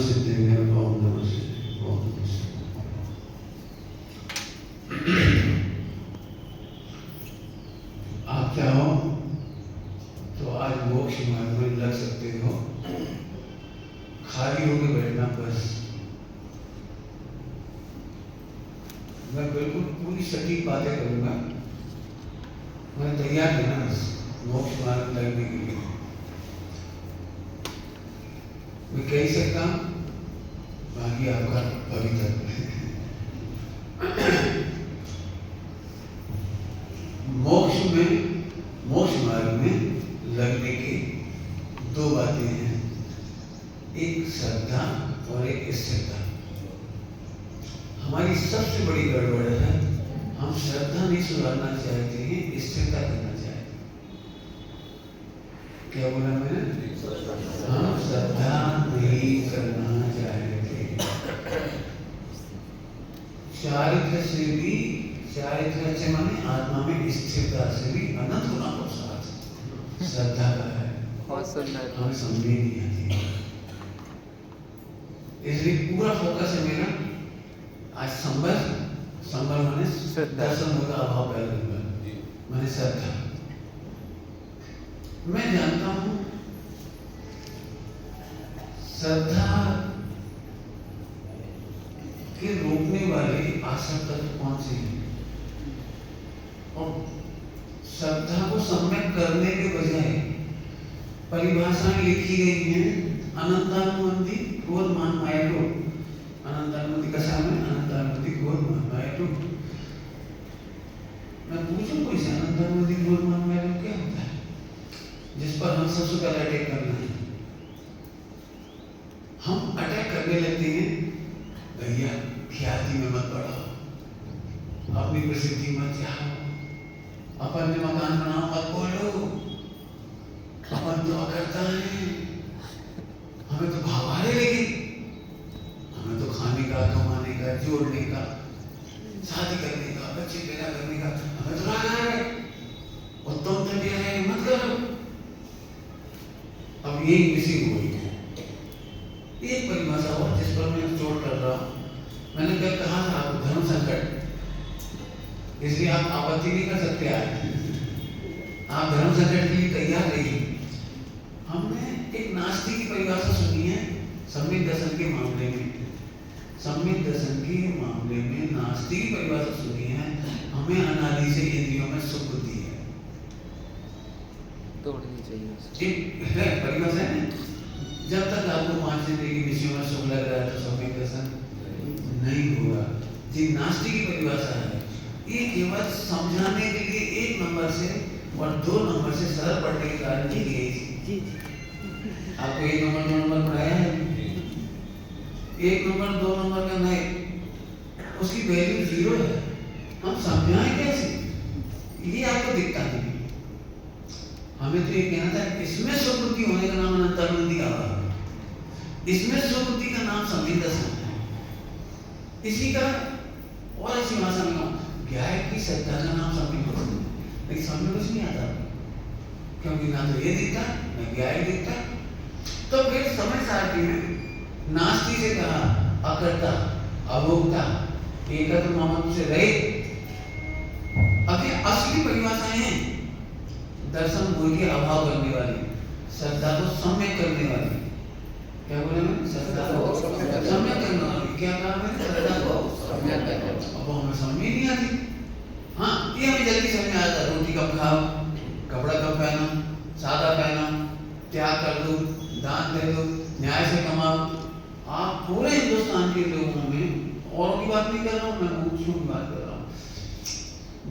सिद्धिंगे, ओम नमः सिद्धिंगे, ओम नमः सिद्धिंगे। आप चाहो तो आज मोक्ष मार्ग में लग सकते हो, खाली होकर बैठना बस। मैं बिल्कुल पूरी सटीक बातें करूंगा, मैं तैयार है ना मोक्ष मार्ग लगने के लिए। मैं कह सकता हूँ, बाकी आपका भविष्य। मोक्ष मार्ग में लगने की दो बातें हैं, एक श्रद्धा और एक स्थिरता। हमारी सबसे बड़ी गड़बड़ है, हम श्रद्धा नहीं सुधारना चाहते हैं, स्थिरता करना चाहते हैं। क्या बोला मैंने? हम श्रद्धा नहीं करना चाहते। चारित्र से भी, चारित्र से माने आत्मा में स्थिरता से भी अनंत गुना प्रसाद श्रद्धा का है। हमें समझ नहीं आती, इसलिए पूरा फोकस है मेरा आज संभल माने दर्शन होगा, अभाव पैदा होगा, मैंने श्रद्धा। मैं जानता हूं श्रद्धा के रोकने वाले आश्रम तत्व कौन से हैं, और श्रद्धा को सम्यक करने के बजाय परिभाषाएं लिखी गई हैं। अनंतानुबंधी क्रोध मान माया लोग, अनंतानुबंधी का सामने अनंतानुबंधी क्रोध मान माया लोग। मैं पूछूं कोई से अनंतानुबंधी क्रोध मान माया लोग क्या होता है, जिस पर हम सबसे पहले अटैक करना है। हम अटैक करने लगते हैं, भैया ख्याति में मत पड़ो, अपनी प्रसिद्धि मत चाहो, अपन ने मकान बनाओ मत बोलो, अपन तो करता है, हमें तो भाव आ रहे, लेकिन हमें तो खाने का, कमाने का, जोड़ने का, शादी करने का, बच्चे पैदा करने का हमें तो राग आ रहा है, और तुम तो क्या है मत करो। अब यही मिसिंग हुई है। एक परिभाषा और जिस पर मैं जोड़ कर रहा हूँ, मैंने कल कहा था आपको धर्म संकट, इसलिए आप आपत्ति नहीं कर सकते आज, आप धर्म संकट के लिए तैयार रहिए। हमने एक नास्तिक की परिभाषा सुनी है सम्यक दर्शन के मामले में, सम्यक दर्शन के मामले में नास्तिक की परिभाषा सुनी है, हमें अनादि से इंद्रियों में सुख बुद्धि है, तोड़नी चाहिए। ठीक है परिभाषा है। जब तक आपको 5 जिंदगी के विषयों में सुख लग रहा है तो सम्यक दर्शन नहीं होगा। जी नास्तिक की परिभाषा है, ये केवल समझाने के लिए 1 नंबर से और 2 नंबर से सरल पढ़ने के कारण की गई थी। आपको 1 नंबर 2 नंबर पढ़ाया है, 1 नंबर 2 नंबर का नहीं, उसकी वैल्यू 0 है। हम समझाएं कैसे, ये आपको दिखता नहीं। हमें तो ये कहना था, इसमें सुकृति होने का नाम अनंतानुबंधी आवा, इसमें सुकृति का नाम सम्यक दर्शन है। इसी का और ऐसी भाषा में ज्ञाय की श्रद्धा का नाम सम्यक दर्शन है, लेकिन समझ कुछ नहीं आता, क्योंकि ना तो ये दिखता ना ज्ञाय दिखता। तो फिर समय सारथी में नास्ति से कहा अकर्ता, अभोक्ता, एकत्र ममत्व से रहित। अब ये असली परिभाषाएं हैं, दर्शन भूल के अभाव करने वाली, श्रद्धा को सम्यक करने वाली। क्या बोले मैंने? श्रद्धा को सम्यक करने वाली। क्या कहा मैंने? श्रद्धा को सम्यक करने वाली। अब हमें समझ में नहीं आती। हाँ, ये हमें जल्दी समझ में आता, रोटी कब खाओ, कपड़ा कब पहनो, सादा पहनो, त्याग कर दो, दान दे दो, न्याय से कमाओ। आप पूरे हिंदुस्तान के लोगों में, औरों की बात नहीं कर रहा हूँ, मैं मुख्यों की बात कर रहा हूँ,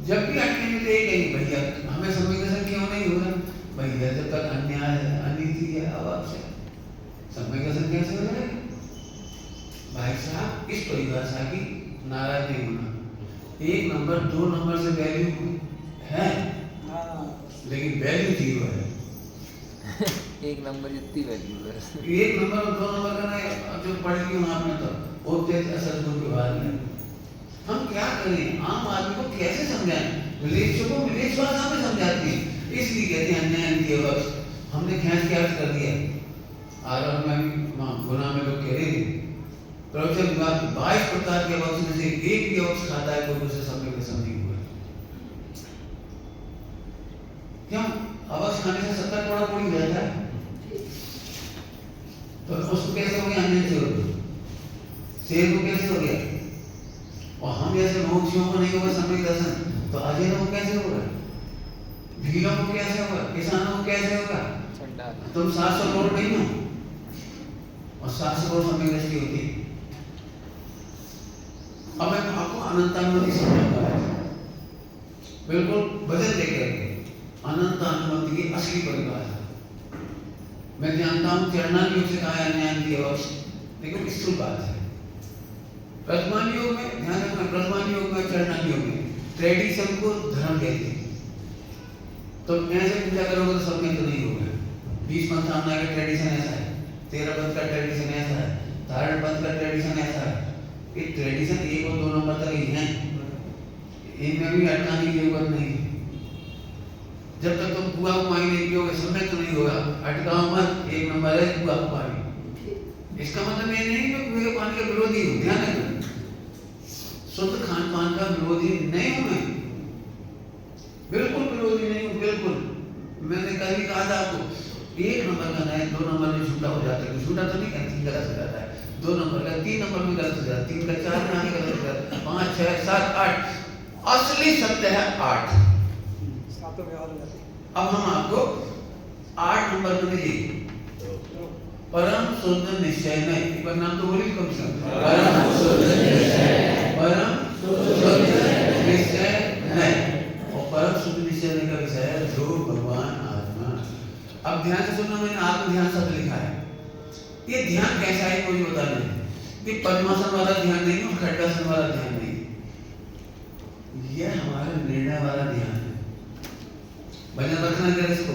जब भी अटके मिलते कहीं भैया हमें सम्यक दर्शन क्यों नहीं हो रहा, भैया जब तक अन्याय है, अनीति है, अब आपसे सम्यक दर्शन कैसे हो जाएगा? भाई साहब, इस परिभाषा की नाराज नहीं होना। 1 नंबर 2 नंबर से वैल्यू है, लेकिन वैल्यू 0 है। 1 नंबर जितनी वैल्यू है, 1 नंबर और 2 नंबर का नहीं, जो पढ़ ली हूँ आपने तो वो तेज असर को व्यवहार में हम क्या करें, आम आदमी को कैसे समझाएं? विलेश को विलेश भाषा में समझाते हैं, इसलिए कहते हैं अन्याय नीति अवक्ष। हमने खींच के अर्थ कर दिया, आरंभ में गुना में लोग कह रहे थे प्रवचन 22 प्रकार के अवक्ष में से एक भी अवक्ष खाता है कोई उसे सम्यक दर्शन नहीं हुआ। क्यों? अवक्ष खाने से 70 करोड़ पूरी हो जाता है, तो उसको कैसे हो गया? अंजन से हो गया, शेर को कैसे हो गया? और हम जैसे मोक्षियों को नहीं होगा सम्यक दर्शन, तो अजय को कैसे होगा? भीलों को कैसे होगा? किसानों को कैसे होगा? तुम 700 करोड़ नहीं हो और 700 करोड़ सम्यक दृष्टि होती है। अब मैं आपको अनंतानुमति समझाऊंगा, बिल्कुल वजन देकर के अनंतानुमति की असली परिभाषा। मैं जानता हूं चरणान योग से कहा है न्याय की अवश्य, लेकिन स्थूल बात है। वर्तमान योग में ध्यान रखना, वर्तमान योग में चरणान योग में ट्रेडिशन को धर्म कहते हैं। तो ऐसे पूजा करोगे तो सब में तो नहीं होगा। 20 पंथ सामना का ट्रेडिशन ऐसा है, 13 पंथ का ट्रेडिशन ऐसा है, धारण पंथ का ट्रेडिशन ऐसा है। ये ट्रेडिशन 1 और 2 नंबर तक ही है, इनमें भी अटकाने की जरूरत नहीं। जब तक तुम बुआ को पानी नहीं पियोगे समय तो नहीं होगा। अटकाओ मत, 1 नंबर है बुआ को पानी। इसका मतलब ये नहीं कि कुएं के पानी का विरोधी हूँ, ध्यान रखना। शुद्ध खान पान का विरोधी नहीं हूँ मैं, बिल्कुल विरोधी नहीं हूँ, बिल्कुल। मैंने कभी कहा था आपको 1 नंबर का नहीं, 2 नंबर में झूठा हो जाता है। झूठा तो नहीं कहती, गलत हो जाता है। 2 नंबर का 3 नंबर में गलत हो जाता है, 3 का 4 में आगे गलत हो जाता है, 5 6 7 8। असली सत्य है 8। अब हम आपको 8 नंबर में दीजिए, परम शुद्ध निश्चय में। एक बार नाम तो बोलिए कम से कम, परम शुद्ध निश्चय, परम शुद्ध निश्चय में। और परम शुद्ध निश्चय में का विषय है जो भगवान आत्मा। अब ध्यान से सुनना, मैंने आत्म ध्यान शब्द लिखा है। ये ध्यान कैसा है कोई पता नहीं। ये पद्मासन वाला ध्यान नहीं और खड्गासन वाला ध्यान नहीं, ये हमारा निर्णय वाला ध्यान है। भजन रखना जरा इसको।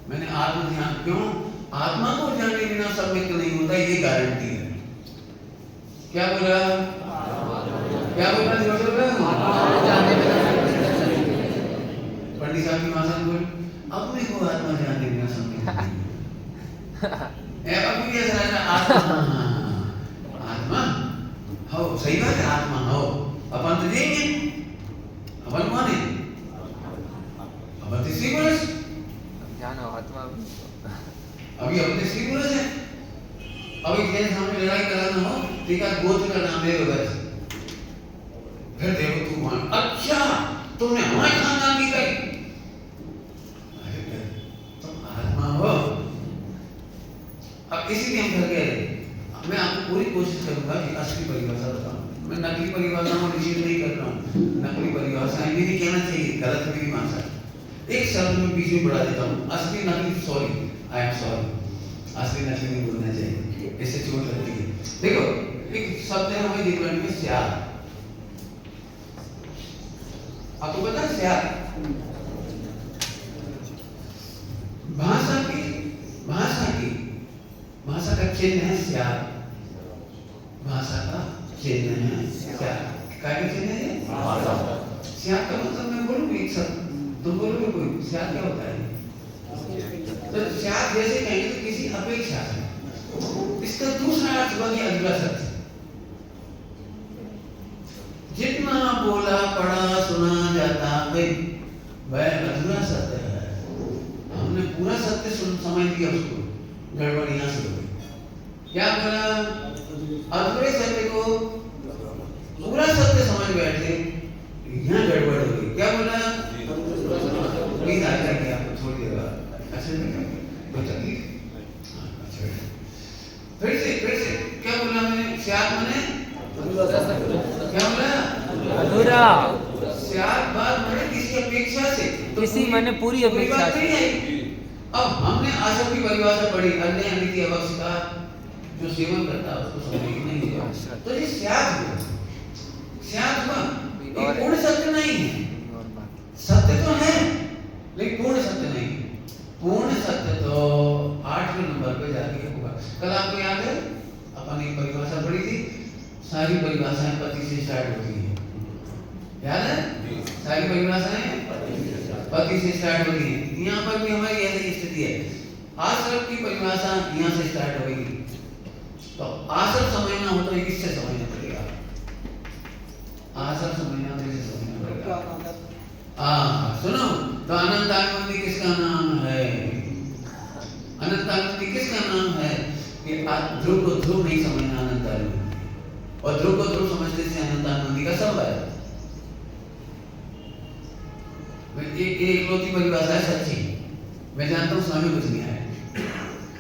मैंने आत्म ध्यान, क्यों? आत्मा को जाने बिना सम्यक नहीं होता, ये गारंटी है। क्या बोला? क्या बोला? पंडित साहब की भाषा में बोल, अपने को आत्मा जाने बिना सम्यक अभी कैसा है? आत्मा हो, सही बात है, आत्मा हो। अपन तो देंगे, अपन कौन है? अपन तीसरी पुरुष, आत्मा अभी अपने श्री पुरुष है। अभी जैसे सामने लड़ाई कराना हो, ठीक है, गोत्र का नाम ले लो बस, फिर देखो तू कौन? अच्छा तुमने हमारे खानदान की कही, तुम आत्मा हो। अब इसीलिए हम घर गए। मैं आपको पूरी कोशिश करूंगा कि असली परिभाषा बताऊं। मैं नकली परिभाषाओं को निषेध नहीं कर रहा हूँ। नकली परिभाषाएं भी नहीं कहना चाहिए, गलत है मेरी भाषा। एक शब्द में बीच में बढ़ा देता हूँ, असली नकली, सॉरी, आई एम सॉरी, असली नकली नहीं बोलना चाहिए, इससे चोट लगती है। देखो एक शब्द है हमें जीवन में, स्याद। आपको पता है स्याद? भाषा का चिन्ह है स्याद। भाषा का चिन्ह है स्याद। क्या चिन्ह है? स्याद का मतलब मैं बोलूँ एक शब्द, तुम बोलोगे कोई, स्याद क्या होता है? तो स्याद जैसे कहेंगे तो किसी अपेक्षा से, इसका दूसरा अर्थ हुआ कि अधूरा सत्य। जितना बोला पढ़ा सुना जाता है वह अधूरा सत्य है। हमने पूरा सत्य समझ लिया, उसको गड़बड़ यहाँ से हो गई। क्या बोला? अधूरे सत्य को पूरा सत्य समझ बैठे, यहाँ गड़बड़ हो गई। क्या बोला? प्लीज आ जाएंगे आपको थोड़ी देर बाद। अच्छा कोई तकलीफ? अच्छा फिर से क्या बोला मैंने? स्याद माने क्या बोला? अधूरा। स्याद बात माने किसी अपेक्षा से, तो किसी माने पूरी अपेक्षा से। अब हमने आशा की परिभाषा पढ़ी, अन्य अनिति अवक्ष का जो सेवन करता है उसको समझने की नहीं है। तो ये स्याद हुआ, स्याद हुआ, ये पूर्ण सत्य नहीं है। सत्य तो है लेकिन पूर्ण सत्य नहीं है। पूर्ण सत्य तो 8वें नंबर पे जाके होगा। कल आपको याद है अपन एक परिभाषा पढ़ी थी, सारी परिभाषाएं पति से स्टार्ट होती है, याद है? सारी परिभाषाएं पति से स्टार्ट होती है। यहाँ पर भी हमारी ऐसी स्थिति है। आश्रम की परिभाषा यहाँ से स्टार्ट होगी। तो आश्रम समझना हो तो इससे समझना पड़ेगा। आश्रम समझना तो इससे समझना पड़ेगा। सुनो तो अनंत आनंदी किसका नाम है? अनंत आनंदी किसका नाम है? कि ध्रुव को ध्रुव नहीं समझना अनंत आनंदी, और ध्रुव को ध्रुव समझने से अनंत आनंदी का संबंध है। एक लोती परिभाषा है सच्ची, मैं जानता हूँ स्वामी कुछ नहीं आया।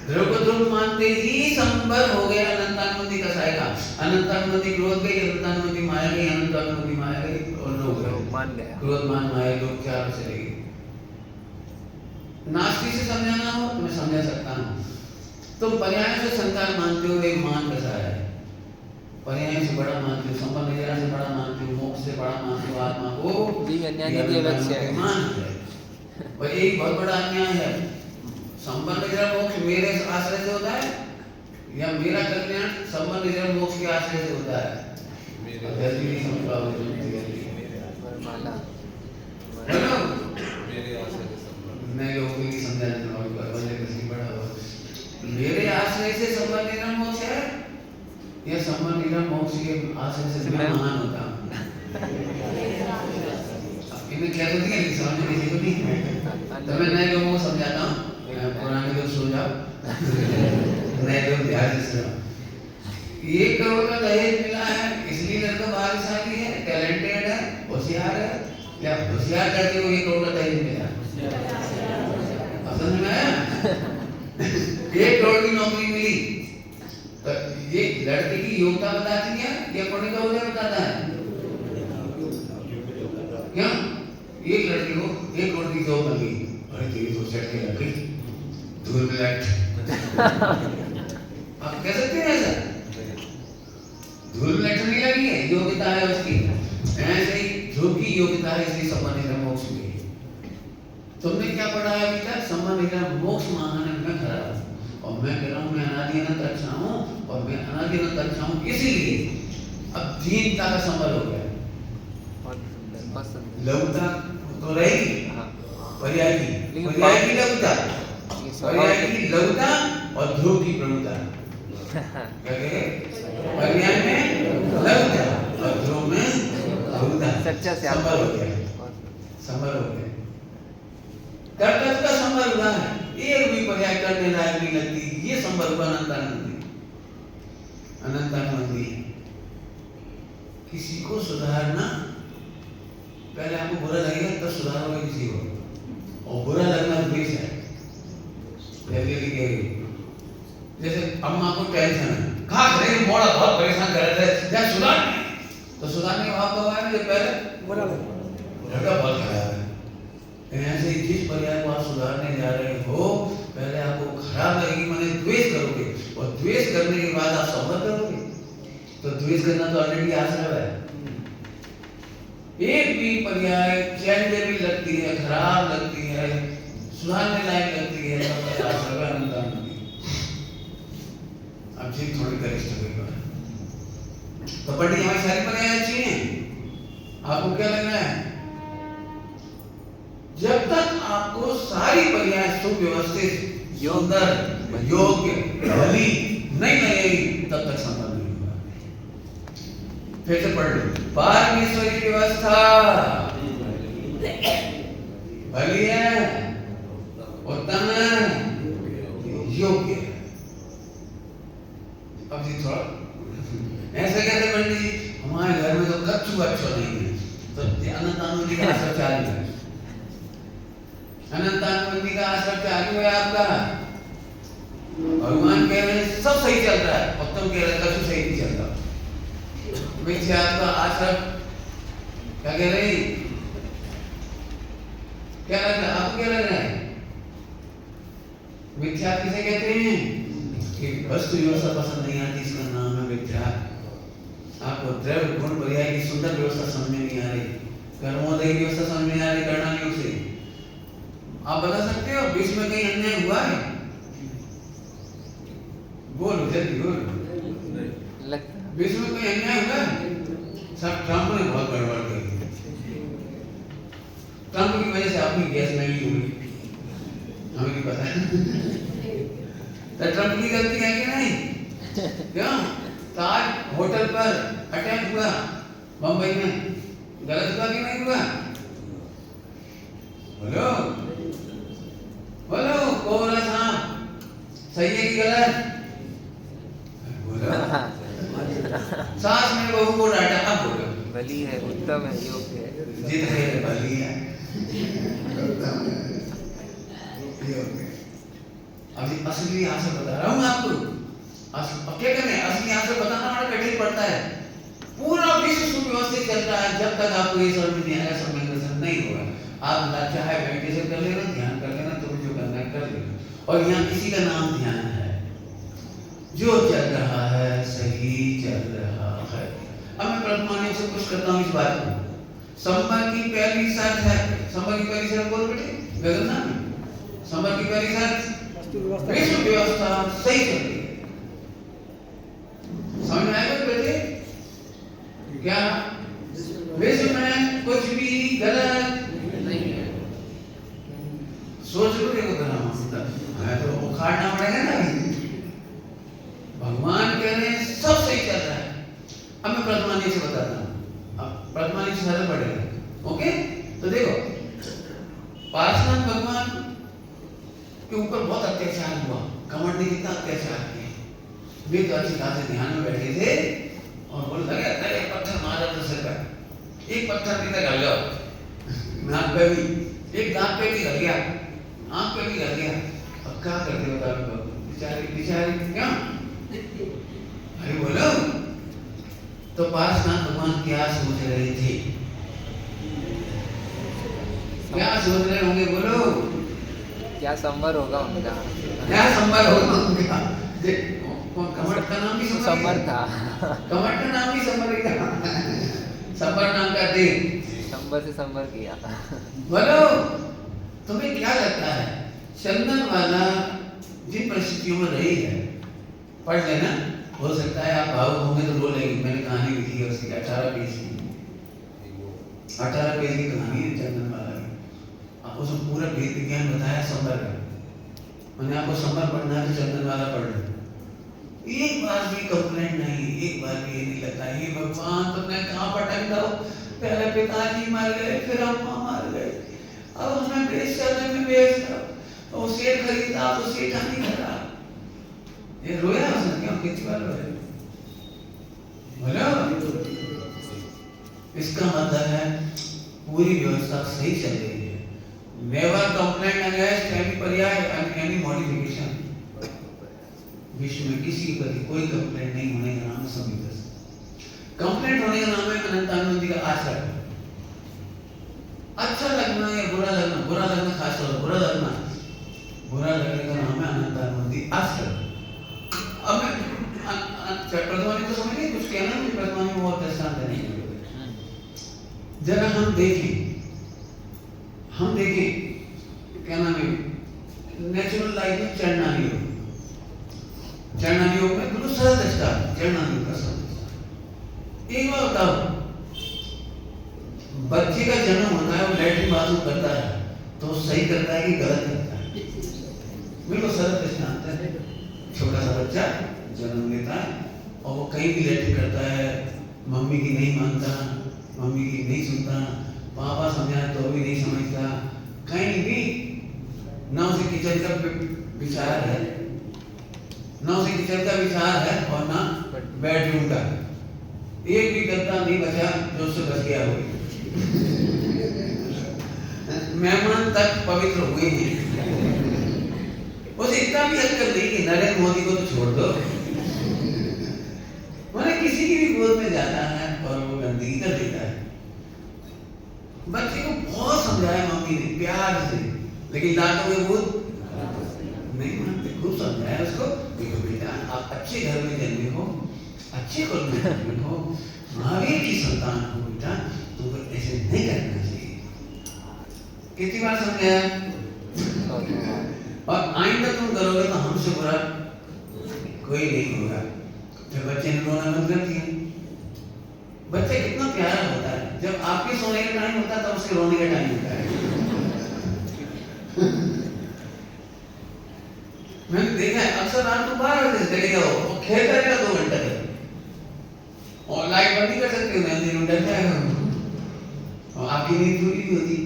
ध्रुव को ध्रुव मानते ही संबर हो गया अनंतानुमति का सायका। अनंतानुमति क्रोध गई, अनंतानुमति माया गई, अनंतानुमति माया गई और लोग मान गया। क्रोध मान माया लोग चार चले गए। नास्तिक से समझाना हो तो मैं समझा सकता हूँ। तुम पर्याय से संसार मानते हो, एक मान कैसा है? पर्याय से बड़ा मानते हो, संपन्न निजरा से बड़ा मानते हो, मोक्ष से बड़ा मानते हो, आत्मा को जी अन्याय की अवश्य है। मान है। और एक बहुत बड़ा अन्याय है, संपन्न निजरा मोक्ष मेरे आश्रय से होता है या मेरा कल्याण संपन्न निजरा मोक्ष के आश्रय से होता है? जल्दी नहीं समझ पाओगे। मैं लोगों को नहीं समझाने वाला हूँ, बंदे किसी बड़ा हो। मेरे आश्रय से संपन्न निजरा मोक्ष है या संपन्न निजरा मोक्ष के आश्रय से मैं महान होता हूँ? इन्हें क्या होती है समझ में किसी को नहीं। तो मैं नए लोगों को समझाता हूँ, पुराने लोग सो जाओ, नए लोग ध्यान से सुनो। 1 करोड़ का दहेज मिला है इसलिए लड़का भाग्यशाली है, टैलेंटेड है, होशियार है, या होशियार करके वो 1 करोड़ का दहेज मिला? समझ में आया? 1 करोड़ की नौकरी मिली तो ये लड़के की योग्यता बताती है या पढ़ने का वजह बताता है? क्या एक लड़की को 1 करोड़ की जॉब मिली, अरे तेरी तो सेट के लग गई धूल में लाइट। आप कह सकते हैं ऐसा? धूल में लाइट नहीं लगी है, योग्यता है उसकी। ऐसे ही ध्रुव की योग्यता है इसलिए संपन्न निजरा मोक्ष मिली। तुमने क्या पढ़ा है अभी तक? संपन्न निजरा मोक्ष महान है, मैं खड़ा हूँ और मैं कह रहा हूँ मैं अनादि अनंत अच्छा हूँ, और मैं अनादि अनंत अच्छा हूँ इसीलिए अब दीनता का संबल हो गया। लघुता तो रहेगी, पर्याय की लघुता, पर्याय की लघुता और ध्रुव की प्रभुता। पर्याय में लघुता और ध्रुव में प्रभुता। सच्चा संबल हो गया, संबल हो गया। कर्तव्य का संबल हुआ है, एक भी पर्याय करने लायक नहीं लगती, ये संबल हुआ अनंतानंदी। अनंतानंदी किसी को सुधारना, पहले आपको बुरा लगेगा तब सुधारोगे किसी को, और बुरा लगना द्वेष है। जैसे अम्मा को टेंशन है, कहा करेंगे मोड़ा बहुत परेशान कर रहे थे, क्या सुधार तो सुधारने का भाव कब आया? पहले बुरा लगा, बहुत खराब है। ऐसे ही जिस पर्याय को आप सुधारने जा रहे हो पहले आपको खराब लगेगी, माने द्वेष करोगे, और द्वेष करने के बाद आप संभल करोगे। तो द्वेष करना तो ऑलरेडी आश्रय है। एक भी पर्याय चैंडे भी लगती है, खराब लगती है, सुधारने लायक लगती है, तब आश्रय अनंतानंदी। अब जी थोड़ी गरिष्ठ हुई तो पंडित हमारी सारी पर्याय अच्छी हैं। आपको क्या लग रहा है? जब तक आपको सारी पर्याय सुव्यवस्थित, सुंदर, योग्य, भली नहीं लगेगी तब तक संभव नहीं होगा। फिर से पढ़ लो। परमेश्वर की व्यवस्था भली है, उत्तम है, योग्य है। अब जी थोड़ा ऐसे कहते पंडित जी हमारे घर में तो कच्चू अच्छा नहीं है, तो अनंतानंदी का आश्रम चालू है। अनंतानंदी का आश्रम चालू है आपका। भगवान कह रहे हैं सब सही चल रहा है, और तुम कह रहे कच्चू सही नहीं चल रहा। पीछे आपका आश्रम क्या कह रहे हैं? क्या लग रहा है आपको? क्या लग रहा है? मिथ्या किसे कहते हैं? कि वस्तु व्यवस्था पसंद नहीं आती, इसका नाम है मिथ्या। आपको द्रव्य गुण पर्याय की सुंदर व्यवस्था समझ में नहीं आ रही, कर्मोदय की व्यवस्था समझ में नहीं आ रही, कर्णानियों से आप बता सकते हो बीच में कहीं अन्याय हुआ है? बोलो जल्दी बोलो, बीच में कोई अन्याय हुआ है? सब ट्रम्प ने बहुत गड़बड़ की। ट्रम्प की वजह से आपकी गैस महंगी हुई, हमें नहीं पता। तो ट्रम्प की गलती है कि नहीं? क्यों? ताज होटल पर अटैक हुआ बंबई में, गलत हुआ कि नहीं हुआ? बोलो बोलो, कोबरा साहब सही है कि गलत? बोलो। सास में बहू को डांटा, अब बोलो। बलि है, उत्तम है, योग्य है। जिद है बलि है, उत्तम है, योग्य है। अभी असली आंसर बता रहा हूँ आपको। अब क्या करें, असली आंसर बताना बड़ा कठिन पड़ता है। पूरा विश्व सुव्यवस्थित चल रहा है, जब तक आपको ये समझ नहीं आएगा, समझ नहीं होगा। आप चाहे मेडिटेशन कर लेना, ध्यान कर लेना, तो जो करना है कर लेना। और यहाँ किसी का नाम ध्यान है, जो चल रहा है सही चल रहा है। अब मैं प्रमाणिक से कुछ करता हूँ इस बात को। संबर की पहली शर्त है, संबर की पहली शर्त बोल बेटे, गगनना संबर की पहली शर्त, विश्व व्यवस्था सही चल रही है। समझ में आएगा बेटे? क्या विश्व में कुछ भी गलत नहीं है? सोच लो, देखो जरा, मैं तो उखाड़ना पड़ेगा ना। भगवान कह रहे हैं सब सही चल रहा है। अब मैं प्रथमानी से बताता हूँ, अब प्रथमानी से सरल पड़ेगा। ओके, तो देखो, पार्श्वनाथ भगवान के ऊपर बहुत अत्याचार हुआ, कमर ने कितना अत्याचार किया। वे तो अच्छी खासी ध्यान में बैठे थे और बोल लगे एक पत्थर मारा तो सिर पर, एक पत्थर कितना गल गया, नाक पे भी, एक दांत पे भी गल गया, आंख पे भी गल गया। अब क्या करते बताओ बेचारे बेचारे, क्या अरे बोलो। तो पार्श्वनाथ भगवान क्या सोच रहे थे, क्या सोच रहे होंगे? बोलो, क्या संवर होगा उनका? क्या संवर होगा उनका? कमर का नाम भी संवर था। कमर का नाम भी संवर ही था। संवर नाम का देव, संवर से संवर किया। बोलो, तुम्हें क्या लगता है चंदन वाला जिन परिस्थितियों में रही है, पढ़ लेना, हो सकता है आप भावुक होंगे तो रो लेंगे। मैंने कहानी लिखी है उसकी, 18 पेज की, 18 पेज की कहानी है चंदन वाला की। आपको सब पूरा वेद विज्ञान बताया संवर का। मैंने आपको संवर पढ़ना है तो चंदन वाला पढ़ लो। एक बार भी कंप्लेंट नहीं, एक बार भी ये नहीं लगता हे भगवान तुमने कहाँ पटक दो, पहले पिताजी मर गए, फिर अम्मा मर गए, अब हमें बेच चलने में बेच दो, तो शेर खरीदा तो सेठा नहीं करा। ये रोया उसने, क्यों? कितनी बार रोया? बोलो, इसका मतलब है पूरी व्यवस्था सही चल रही है। नेवर कंप्लेंट अगेंस्ट एनी पर्याय एंड एनी मॉडिफिकेशन। विश्व में किसी के प्रति कोई कंप्लेंट नहीं होने का नाम है संविधान। कंप्लेंट होने का नाम है अनंतानंदी का आचरण। अच्छा लगना या बुरा लगना, बुरा लगना खासतौर पर बुरा लगना, बुरा लगने का नाम है अनंतानंदी आचरण। अब मैं प्रथमानी को समझिए, कुछ कहना है, प्रथमानी में बहुत दृष्टांत नहीं है। जरा हम देखें क्या नाम है, नेचुरल लाइफ में चढ़ना नहीं हो, चढ़ना नहीं हो में बिल्कुल सरल दृष्टांत, चढ़ना नहीं होगा सरल। एक बार बताओ, बच्चे का जन्म होता है, वो लैट्रिन बाथरूम करता है तो सही करता है कि गलत करता है? बिल्कुल सरल दृष्टांत है। छोटा सा बच्चा जन्म लेता है और वो कहीं भी लैट्रिन करता है, मम्मी की नहीं मानता, मम्मी की नहीं सुनता, पापा समझाए तो भी नहीं समझता, कहीं भी ना उसे किचन का विचार है, ना उसे किचन का विचार है और ना बेडरूम का। एक भी गद्दा नहीं बचा जो उससे बच गया हो। मेहमान तक पवित्र हुए हैं। उसे इतना भी अक्ल नहीं कि नरेंद्र मोदी को तो छोड़ दो, मैंने किसी की भी गोद में जाता है और वो गंदगी कर देता है। बच्चे को बहुत समझाया मम्मी ने प्यार से, लेकिन लाटों के गोद नहीं मानते। खूब समझाया उसको, देखो बेटा आप अच्छे घर में जन्मे हो, अच्छे घर में जन्मे हो, महावीर की संतान हो बेटा, तुमको ऐसे नहीं करना चाहिए। कितनी बार समझाया? और आइंदा तुम करोगे तो हमसे बुरा कोई नहीं होगा। फिर बच्चे ने रोना बंद कर दिया। बच्चा कितना प्यारा होता है, जब आपके सोने का टाइम होता है तब उसके रोने का टाइम होता है। मैंने देखा है अक्सर रात को 12 बजे चले जाओ और खेलता रहेगा 2 घंटे तक और लाइट बंद नहीं कर सकते हो, अंधेरे में डर जाएगा और आपकी नींद पूरी भी होती।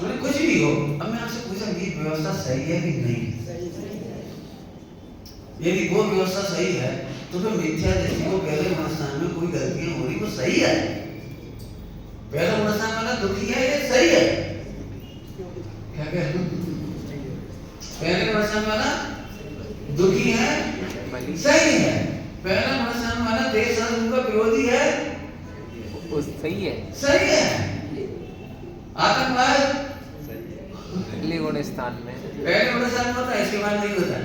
मैंने कुछ भी हो, अब मैं आपसे पूछा ये व्यवस्था सही है कि नहीं? यदि वो व्यवस्था सही है तो फिर मिथ्या दृष्टि को पहले मनस्थान में कोई गलतियां हो रही वो सही है। पहला मनस्थान वाला दुखी है, ये सही है। क्या कह रहे हो? पहले मनस्थान वाला दुखी है, सही है। पहला मनस्थान वाला देश और उनका विरोधी है, वो सही है। सही है। आतंकवाद पहले गुण स्थान में, पहले मनस्थान में होता है, इसके बाद नहीं होता,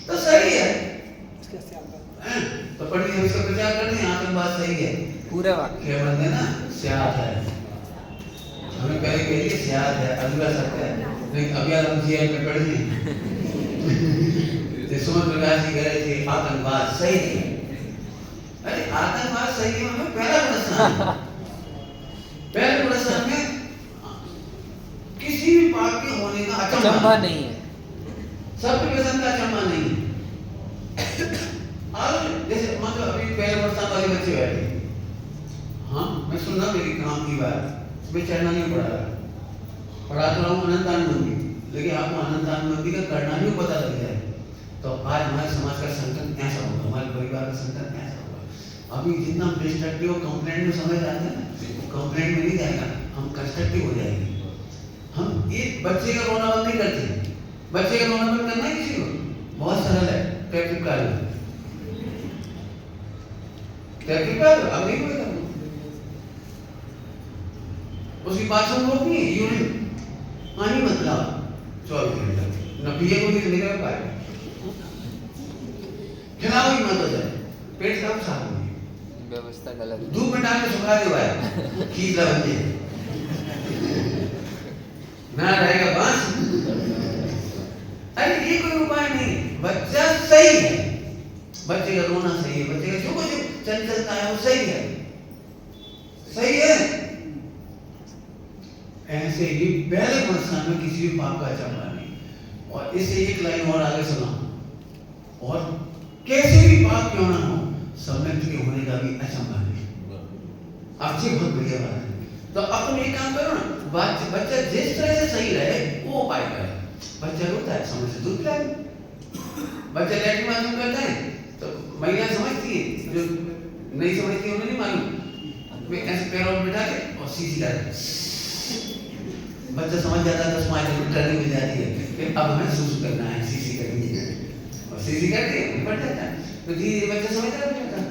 तो सही है। तो पढ़िए हम इसका प्रचार करते हैं, आतंकवाद सही है। पूरा वाक्य क्या बोलते हैं ना, स्याद है। हमें पहले कह दिए स्याद है, अधूरा सत्य है। लेकिन अब यार हम जेल में पढ़ गए। सुमन प्रकाश जी कह रहे थे आतंकवाद सही है। अरे आतंकवाद सही है, हमें पहला प्रश्न, पहले प्रश्न में किसी भी पाप के होने का अचंभा नहीं है, सबके प्रश्न का अचंभा नहीं है। और जैसे मतलब अभी पहले वर्षा वाले बच्चे बैठे, हाँ मैं सुन रहा मेरी काम की बात, मैं चढ़ना नहीं पड़ा रहा, पढ़ा तो रहा हूँ अनंतान मंदिर, लेकिन आपको अनंतान मंदिर का करना नहीं पता लग जाए तो आज हमारे समाज का संकट कैसा होगा, हमारे परिवार का संकट कैसा होगा। अभी जितना डिस्ट्रक्टिव कंप्लेंट में समझ आते हैं ना, कंप्लेंट में नहीं जाएगा, हम कंस्ट्रक्टिव हो जाएंगे। हम एक बच्चे का रोना बंद नहीं करते, बच्चे का रोना बंद करना है किसी को बहुत सरल है, ट्रैफिक का अब नहीं होगा, उसकी बात सुन रोकनी है, यूरिन पानी मतलब 24 घंटे न पिए को भी निकल पाएगा, खिलाओ ही मत हो जाए, पेट साफ साफ हो, व्यवस्था गलत, धूप में डाल के सुखा दे भाई, खींच ला बंदे ना रहेगा बांस। अरे ये कोई उपाय नहीं, बच्चा सही है, बच्चे का रोना सही है, बच्चे का जो कुछ चंचलता है वो सही है, सही है। ऐसे ही पहले मनस्थान में किसी भी पाप का अचंभा नहीं। और इसे एक लाइन और आगे सुना, और कैसे भी पाप क्यों ना हो, सम्यक्त के होने का भी अचंभा नहीं। आपसे बहुत बढ़िया बात है। तो अब तुम एक काम करो ना, बच्चा जिस तरह से सही रहे वो उपाय करे। बच्चा रोता है, समय से दूध पिलाए, बच्चा लैट्रिन बाथरूम करता है तो महिला समझती है, जो नहीं समझती है उन्हें नहीं मालूम, वे ऐसे पैरों में बिठा के और सीधी कर, बच्चा समझ जाता है, 10 माइल ट्रेनिंग मिल जाती है कि अब हमें सुसु करना है, सीसी करनी है, और सीसी करके निपट जाता है। तो धीरे धीरे बच्चा समझ जाता है।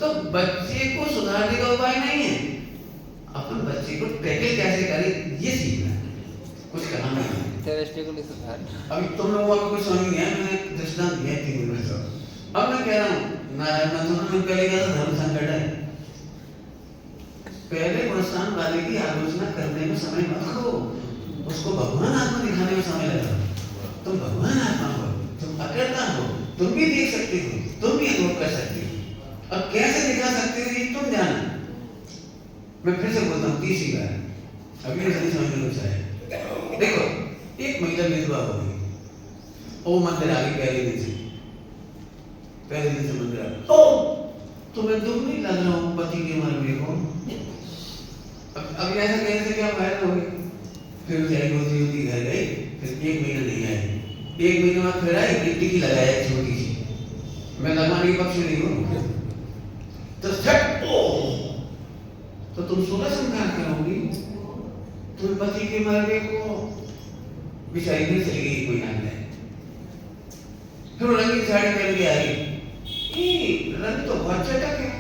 तो बच्चे को सुधारने का उपाय नहीं है, अपन बच्चे को टैकल कैसे करें ये सीखना है, कुछ करना नहीं है। theoretically सुधार। अभी तुम लोगों को कुछ समझ नहीं आया, मैंने दृष्टांत दिया 3 मिनट का। अब मैं कह रहा हूँ नारायण मंथन में पहले क्या था, धर्म संकट है, पहले गुणस्थान वाले की आलोचना करने में समय मत खो, उसको भगवान आत्मा दिखाने में समय लगा। तुम भगवान आत्मा हो, तुम अकर्ता हो, तुम भी देख सकते हो, तुम भी अनुभव कर सकते हो। अब कैसे दिखा सकते हो ये तुम जाना। मैं फिर से बोलता हूँ 30 बार, अभी नहीं समझने को चाहे। देखो एक महिला विधवा हो गई, वो मंदिर आ गई पहले दिन से, पहले दिन से मंदिर आ गई। ओ तुम्हें दुख नहीं लग रहा हो पति के मरने को? अब ऐसा कहने से क्या फायदा हो गया? फिर जाएगी होती घर गई, फिर 1 महीना नहीं आई, 1 महीने बाद फिर आई, गिट्टी की लगाया छोटी सी, मैं लगवाने के पक्ष में नहीं हूँ, तो झट तो तुम 16 संस्कार करोगी, तुम पति के मरने को बेचारी नहीं चली गई, कोई नाम है, फिर रंगीन साड़ी पहन के आई, रंग तो बहुत चटक है,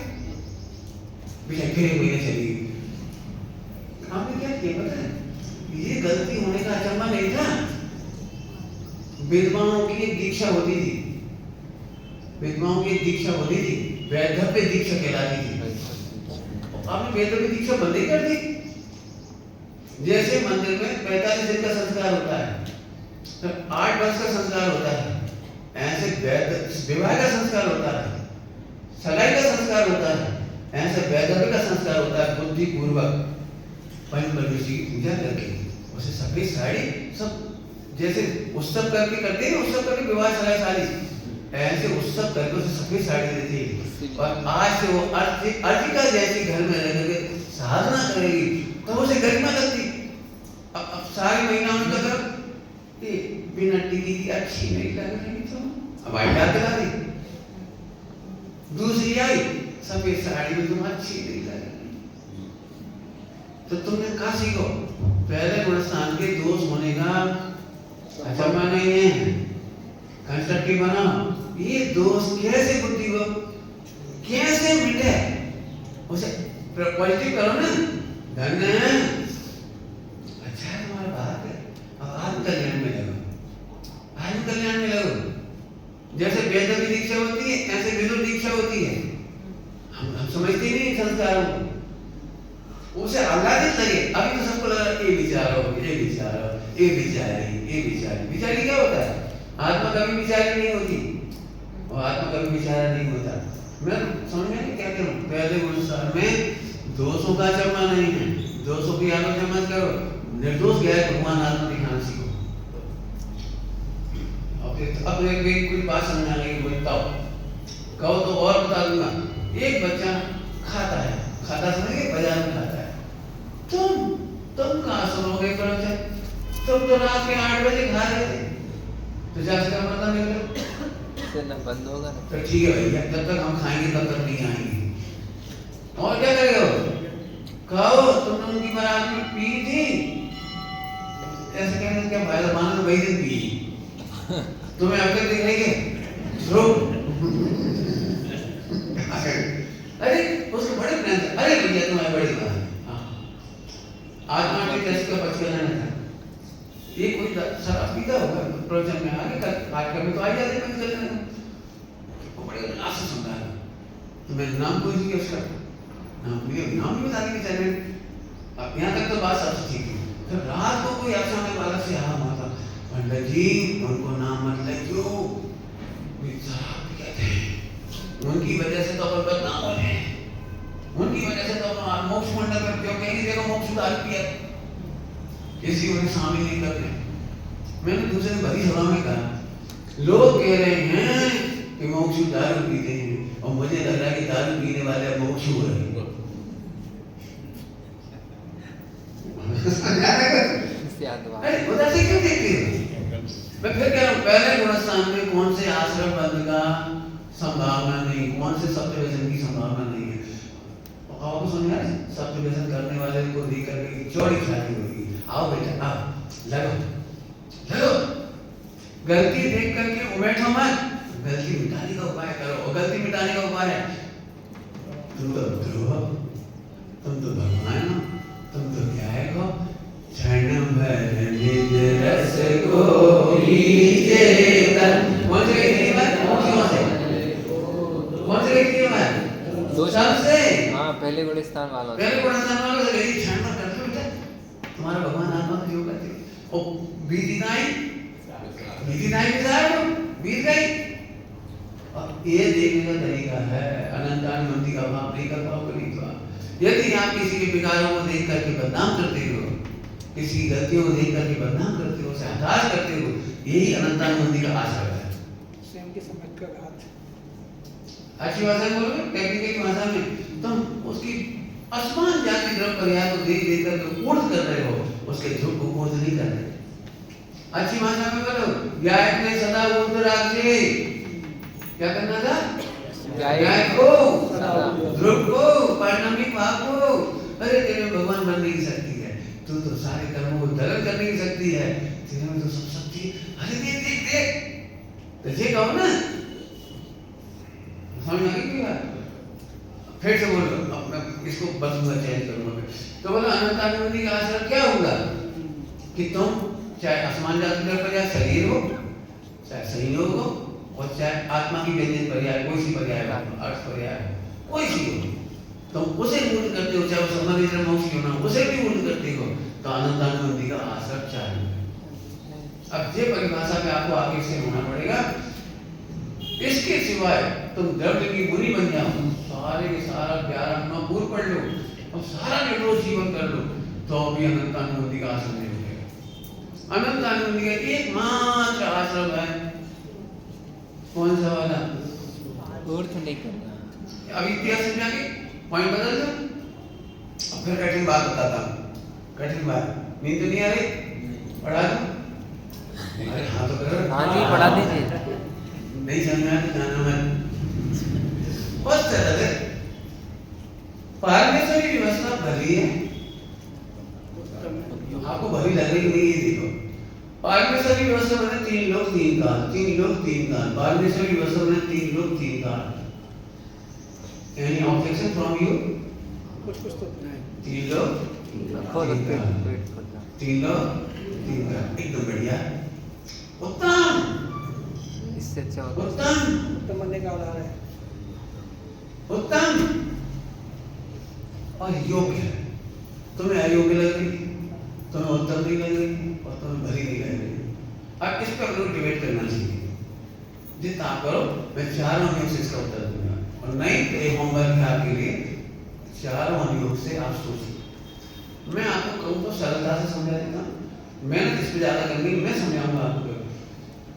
बेचारी फिर 1 महीने चली गई। आपने क्या किया पता है? ये गलती होने का अचंभा नहीं था। विधवाओं की एक दीक्षा होती थी, विधवाओं की एक दीक्षा होती थी, वैधव्य दीक्षा कहलाती थी। आपने वैधव्य दीक्षा बंद ही कर दी। जैसे मंदिर में 45 दिन का संस्कार होता है, तो 8 वर्ष का संस्कार होता है, ऐसे विवाह का संस्कार होता है, सगाई का संस्कार होता है, ऐसे वैधव्य का संस्कार होता है। बुद्धि पूर्वक पंच परमेश्वरी की पूजा करके, उसे सफेद साड़ी सब जैसे उत्सव करके करते हैं, उत्सव करके विवाह सगाई सारी, ऐसे उत्सव करके उसे सफेद साड़ी देती है। और आज से वो अर्चिका जैसी घर में रह करके साधना करेगी तो उसे गरिमा लगती। अब सारी महीना उनका घर ये बिना टिकी की अच्छी नहीं लग रही तो अब आई डाल दिला दी। दूसरी आई सफेद साड़ी में तुम अच्छी नहीं लग रही, तो तुमने कहा सीखो पहले गुणस्थान के दोष होने का अचंभा नहीं है, कंस्ट्रक्टिव बनाओ। ये दोष कैसे बुद्धि को कैसे मिटे, उसे पॉजिटिव करो ना। धन्य है, अच्छा है तुम्हारा बात है, अब आत्म कल्याण में लगो, आत्म कल्याण में लगो। जैसे वेद की दीक्षा होती है ऐसे विदुर दीक्षा होती है। हम समझते नहीं संस्कारों को, उसे आह्लादित लगे। अभी तो सबको लगा ये विचारो, ये विचारो, ये विचारी, ये विचारी। विचारी क्या होता है? आत्मा कभी विचारी नहीं होती, और आत्मा कभी विचारा नहीं होता। मैं समझ में क्या करूं? पहले गुणस्थान में दोषों का चर्मा नहीं है, दोषों की आलोचना मत करो, निर्दोष गैर भगवान आत्मा दिखाना सीखो। अब एक कोई बात समझ आ गई, बताओ कहो तो और बता दूंगा। एक बच्चा खाता है, खाता समझिए बाजार में खाता है, तुम कहाँ सुनोगे? तुम तो रात के 8 बजे खा रहे थे, तो जाकर का मतलब नहीं करो ना बंद होगा ना। तो ठीक है भैया, जब तक हम खाएंगे तब तक नहीं आएंगे। और क्या करेगा? कहो तुमने उनकी बारात में पी थी, ऐसे कहने से क्या फायदा? मान लो वही दिन पी, तुम्हें अब तक दिखेंगे अरे उसको बड़े प्लान से, अरे भैया तुम्हारी बड़ी बात है। आत्मा के टेस्ट का बच गया था, ये कोई शराब पीता होगा प्रवचन में आगे कार्यक्रम में तो आ जाते हैं चलने को, वो बड़े उल्लास से सुनता है। तो मैं नाम पूछ लिया उसका, नाम भी बता दी बेचारे। अब यहाँ तक तो बात सबसे ठीक है। तो रात को कोई अचानक वाला से आया माता, पंडित जी उनको नाम मत लिखियो, शराब कहते हैं, उनकी वजह से तो अपन बदनाम हो रहे हैं, उनकी वजह से तो अपन मोक्ष मंडल में क्यों कहेंगे देखो मोक्ष दारू पिया, किसी को शामिल नहीं करते। मैंने दूसरे भरी सभा में कहा, लोग कह रहे हैं कि मोक्ष दारू पीते हैं, और मुझे लग रहा है कि दारू पीने वाले मोक्ष हो रहे हैं। अरे उदासी क्यों देखते हो? मैं फिर कह रहा हूँ, पहले गुणस्थान में कौन से आश्रम बंद का संभावना नहीं, कौन से सत्य व्यसन की संभावना नहीं है। आपको समझ में आया? सत्य व्यसन करने वाले को देख करके चौड़ी छाती होगी, आओ बेटा आओ, लगो लगो, गलती देख करके बैठो मत, गलती मिटाने का उपाय करो। और गलती मिटाने का उपाय है, तुम तो भगवान हो, तुम तो क्या है को क्षण भर निज रस को लीजे तन। कौन से गई थी बात? कौन से गई थी बात? दो सबसे हाँ पहले गुणस्थान वालों से गई। क्षण भर कर लो बेटा, तुम्हारा भगवान आत्मा का योग करते। और बीती नाई बीत गई। अब ये देखने का तरीका है, अनंतानुमति का भाव नहीं कर पाओगे नहीं तो। यदि आप किसी के विकारों को देख करके बदनाम करते हो, किसी की गलतियों को देख करके बदनाम करते हो, उसे हताश करते हो, यही अनंतानुमति का आश्रय है। स्वयं के समझ का घात। अच्छी भाषा में बोलोगे, टेक्निकल भाषा में तुम उसकी आसमान जाति द्रव पर्याय को देख देख कर ऊर्ध कर रहे हो, उसके ध्रुव को ऊर्ध नहीं कर रहे। अच्छी भाषा में बोलो, गायक ने सदा ऊर्ध राखे। क्या करना था? गायक को, ध्रुव को, परिणामी भाव को। अरे तेरे में भगवान बनने की शक्ति है, तू तो सारे कर्मों को दलन करने की शक्ति है, तेरे में तो सब शक्ति। अरे देख देख देख, तो ये कहो ना, समझ आ गई क्या? फिर से बोलो, अब मैं इसको बदलूंगा, चेंज करूंगा। तो बोलो अनंतानुमति का आश्रय क्या होगा कि तुम चाहे आसमान जाति द्रव पर्याय शरीर हो, चाहे संयोग हो, और चाहे आत्मा की व्यंजन पर्याय, कोई सी पर्याय, अर्थ पर्याय, कोई सी हो, तुम उसे मूल करते हो, चाहे वो संबंधित मोक्ष क्यों ना, उसे भी मूल करते हो, तो अनंतानुमति का आश्रय चाहिए। अब ये परिभाषा में आपको आगे से होना पड़ेगा। इसके सिवाय तुम दर्द की बुरी बन जाओ, सारे के सारा 11 पूर्व पढ़ लो और सारा निर्दोष जीवन कर लो, तो भी अनंतानुमति का आश्रय नहीं मिलेगा। अनंत आनंदी का एकमात्र आश्रम है, कौन सा वाला? और तो नहीं करना। अभी इतिहास समझा के पॉइंट बदल दो। अब फिर कठिन बात बताता हूँ, कठिन बात। नींद तो नहीं आ रही? पढ़ा दो? अरे हाँ तो करो। हाँ जी, पढ़ा दीजिए। नहीं समझ में आया तो जाना मत। बहुत सरल है। पारमेश्वरी व्यवस्था भली है, आपको भली लग रही नहीं, ये देखो। पारमेश्वरी व्यवस्था बने 3 लोग 3 काल, 3 लोग 3 काल। पारमेश्वरी व्यवस्था बने 3 लोग 3 काल। Any objection from you? कुछ तो नहीं। 3 लोग खोलो, 3 काल। पेट खोलना। 3 लोग 3 काल, एकदम बढ़िया, उत्तम इससे अच्छा होगा। उत्तम तो मरने का आधार है। उत्तम और योग्य है। तुम्हें अयोग्य लग रही, तुम्हें उत्तम नहीं लग रही और तुम्हें भली नहीं लग रही। अब इस पर हम लोग डिबेट करना चाहिए। जितना आप करो, मैं चारों योग से इसका उत्तर दूंगा। और नहीं तो ये होमवर्क है आपके लिए, चारों योग से आप सोचिए। मैं आपको कहूँ तो सरलता से समझा देता हूँ, मेहनत इस पर ज्यादा करनी, मैं समझाऊंगा आपको।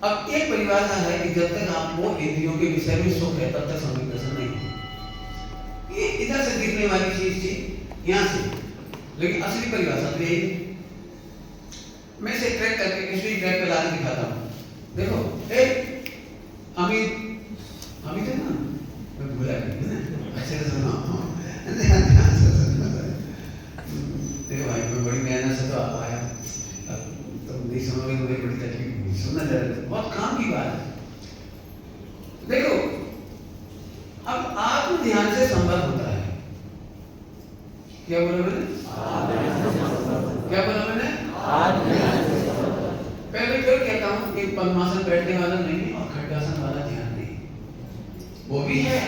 अब एक परिभाषा है कि जब तक आपको इंद्रियों के विषय में सुख है तब तक समीकरण नहीं है। ये इधर से दिखने वाली चीज थी यहाँ से, लेकिन असली परिभाषा तो यही है। मैं इसे ट्रैक करके किसी ट्रैक पे लाके दिखाता हूँ। देखो अमित है ना, मैं भूला नहीं, अच्छे से सुनो, ध्यान से सुनना। देखो भाई, मैं बड़ी मेहनत से तो आप आया, तुम नहीं सुनोगे तो बड़ी तकलीफ होगी। सुनना जरूर, बहुत काम की बात है। देखो अब आत्म ध्यान से संबंध होता है। क्या बोला मैंने? क्या बोला मैंने? पहले फिर कहता हूँ कि पद्मासन बैठने वाला नहीं है और खड्गासन वाला ध्यान नहीं, वो भी है,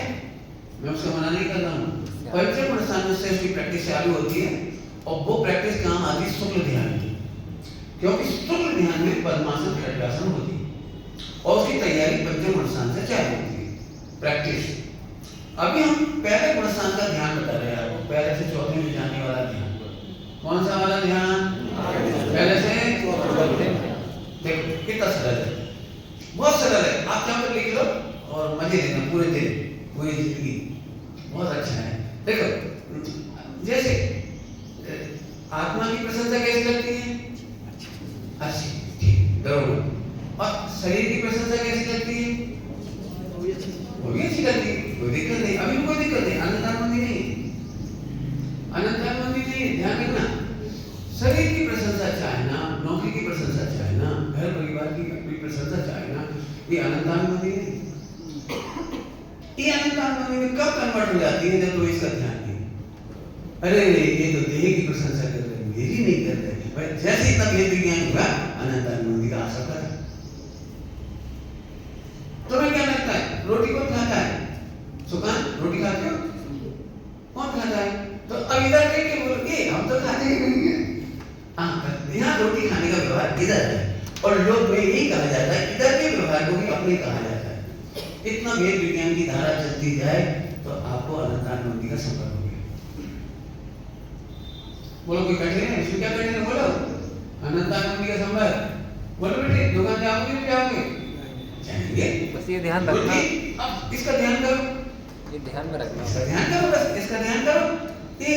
मैं उसका मना नहीं कर रहा हूँ। पंचम स्थान से उसकी प्रैक्टिस चालू होती है और वो प्रैक्टिस काम आती है शुक्ल ध्यान की, क्योंकि शुक्ल ध्यान में पद्मासन खड्गासन होती है और उसकी तैयारी पंचम स्थान से चालू होती है प्रैक्टिस। अभी हम पहले गुण स्थान का ध्यान बता रहे हैं आपको, पहले से चौथे में जाने वाला ध्यान। कौन सा वाला ध्यान? पहले से देखो कितना सरल है, बहुत सरल है। आप क्या पर लिख लो और मजे लेना पूरे दिन, पूरी जिंदगी, बहुत अच्छा है। देखो जैसे आत्मा की प्रशंसा कैसे लगती है? अच्छी, ठीक, जरूर। और शरीर की प्रशंसा कैसी लगती है? वो भी अच्छी लगती है, कोई दिक्कत नहीं, अभी कोई दिक्कत नहीं, अनंतानंदी नहीं, अनंतानंदी नहीं। ध्यान रखना, शरीर की प्रशंसा चाहना, नौकरी की प्रशंसा चाहना, घर परिवार की अपनी प्रशंसा चाहना, ये अनंतानंदी नहीं। ये अनंतानंदी में कब कन्वर्ट हो जाती है? जब तो इसका ध्यान नहीं, अरे ये तो देह की प्रशंसा कर रहे, मेरी नहीं कर रहे भाई। जैसे ही तब ये विज्ञान हुआ, अनंतानंदी का आशा कर। तुम्हें क्या लगता है रोटी कौन खाता है? सुकान, रोटी खाते हो? कौन खाता है? तो अब इधर देख के बोलोगे हम तो खाते ही नहीं है। यहाँ रोटी खाने का व्यवहार इधर है और लोग में यही कहा जाता है, इधर के व्यवहार को भी अपने कहा जाता है। इतना वेद विज्ञान की धारा चलती जाए तो आपको अनंतानंदी का संपर्क हो गया। बोलो कोई कठिन है? इसमें क्या कठिन है? बोलो अनंतानंदी का संपर्क। बोलो बेटे दुकान जाओगे नहीं जाओगे? जाएंगे। बस ये ध्यान रखना, अब इसका ध्यान करो, ये ध्यान में रखना, इसका ध्यान करो, बस इसका ध्यान करो। ये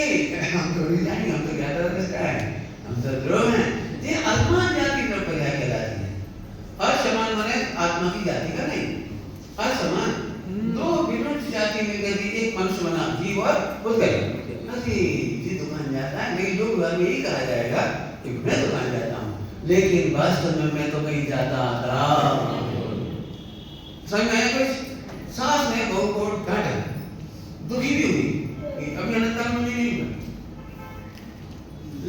हम तो नहीं जाएंगे, हम तो क्या करेंगे? इसका है, हम तो द्रोह हैं। ये आत्मा जाति में पर्याय कहलाती है। असमान माने आत्मा की जाति का नहीं, असमान दो विभिन्न जाति मिलकर के एक मनुष्य बना, जीव और बुद्धगल। अरे ये दुकान जाता है, लेकिन लोग घर में यही कहा जाएगा कि मैं दुकान जाता हूँ, लेकिन वास्तव में मैं तो कहीं जाता था। समझ में आया कुछ? सास ने बहू को डांटा, दुखी भी हुई, अभी अनंतानंदी नहीं हुआ,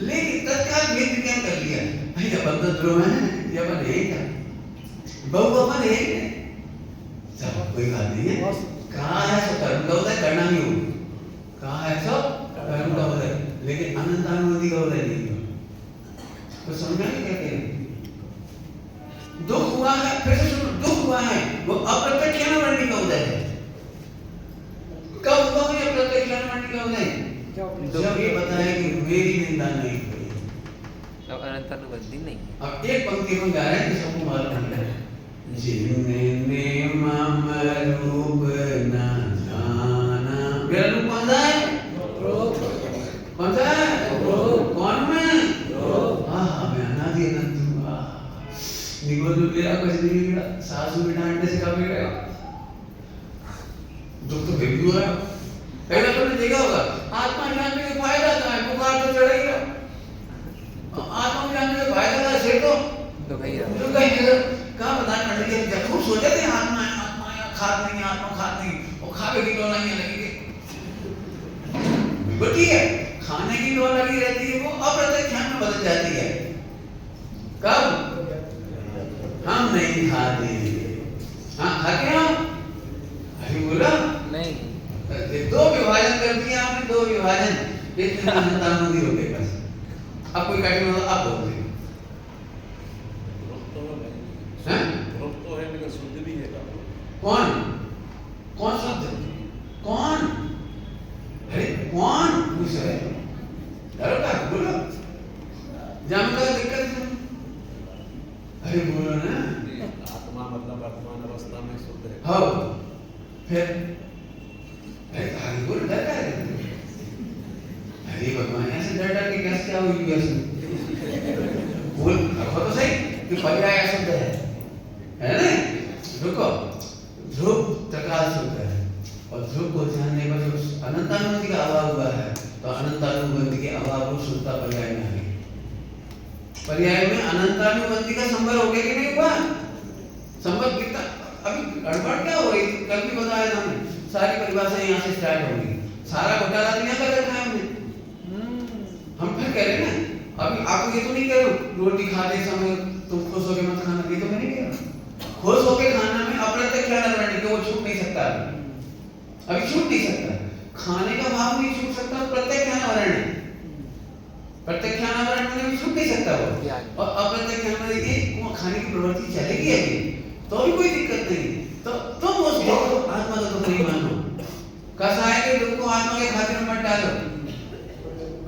लेकिन तत्काल वेद विज्ञान कर लिया, भाई अपन तो द्रोह है, ये अपन यही था, बहू अपन यही है, सब कोई बात नहीं है। कहा है सो कर्म का उदय करना नहीं होगा, कहा है सो कर्म का उदय, लेकिन अनंतानंदी का उदय नहीं हुआ। तो समझा नहीं क्या कह रहे हैं? दुख हुआ है, फिर से सुनो, दुख हुआ है, वो अप्रत्यक्ष ज्ञानमंडी का उदय है। कब हुआ ये अप्रत्यक्ष ज्ञानमंडी का उदय? जब ये बताया कि मेरी निंदा नहीं हुई, अनंतानुबंधी नहीं है। अब एक पंक्ति में गा रहे हैं कि सबको मालूम है, जिनने मम रूप न जाना। मेरा रूप कौन सा है? कौन सा है? कौन मैं? हाँ, मैं अनादि अनंत हूँ। निगोद मेरा कुछ नहीं बिगड़ा, सासू भी डांटने से क्या बिगड़ेगा? दुख तो फिर भी हो रहा है। पहले तुमने देखा होगा, आत्मा जानने के फायदा क्या है? बुखार तो चढ़ ही रहा। आत्मा जानने के फायदा क्या है? तो भैया जो कहीं कहाँ बताने पड़ेगी? जब खूब सोचे थे आत्मा है, आत्मा है, खाद नहीं, आत्मा खाद नहीं, वो खावे की डोला नहीं लगेगी। बटी है, खाने की डोला लगी रहती है, वो अप्रत्यक्ष ध्यान में बदल जाती है। कब? हम नहीं खाते। हाँ, खाते हम? अरे बोला नहीं, दो विभाजन कर दिया आपने, दो विभाजन। इतने अनंतानुबंधी हो गए बस। अब कोई कठिन हो आप बोल दें। तो है लेकिन शुद्ध भी है। कौन? कौन शुद्ध? कौन? अरे कौन पूछ रहे? डरो का बोलो। जान का दिक्कत है? अरे बोलो ना। आत्मा मतलब वर्तमान अवस्था में शुद्ध है। हाँ, फिर अरे आगे बोलो, डर का है? अरे भगवान, ऐसे डर डर के कैसे क्या हुई कैसे? बोल रखो तो सही कि पर्याय शब्द है ना? रुको, ध्रुव प्रकाश शब्द है और ध्रुव को जानने पर जो अनंतानुबंधी का अभाव हुआ है, तो अनंतानुबंधी के अभाव को शुद्धता पर्याय में आ गई। पर्याय में अनंतानुबंधी का संबंध हो गया कि नहीं हुआ? संबंध कितना? अभी गड़बड़ क्या हो रही? कल भी बताया था हमने, सारी परिभाषाएं यहाँ से स्टार्ट होंगी। सारा घोटाला तो यहाँ कर रखा है हमने। हम फिर कह रहे हैं ना, अभी आपको ये तो नहीं कह रहा रोटी खाते समय तुम खुश होके मत खाना, ये तो मैं नहीं कह रहा। खुश होके खाना में अप्रत्यक्ष ख्याल रहने के वो छूट नहीं सकता, अभी छूट नहीं सकता। खाने का भाव नहीं छूट सकता, प्रत्यक्ष ख्याल प्रत्यक्ष ख्याल में छूट नहीं सकता वो। और अप्रत्यक्ष ख्याल में ये खाने की प्रवृत्ति चलेगी अभी तो भी कोई दिक्कत नहीं। तो तुम उस आत्मा का दुख नहीं मानो। कसाय के दुख को आत्मा के खातिर में मत डालो।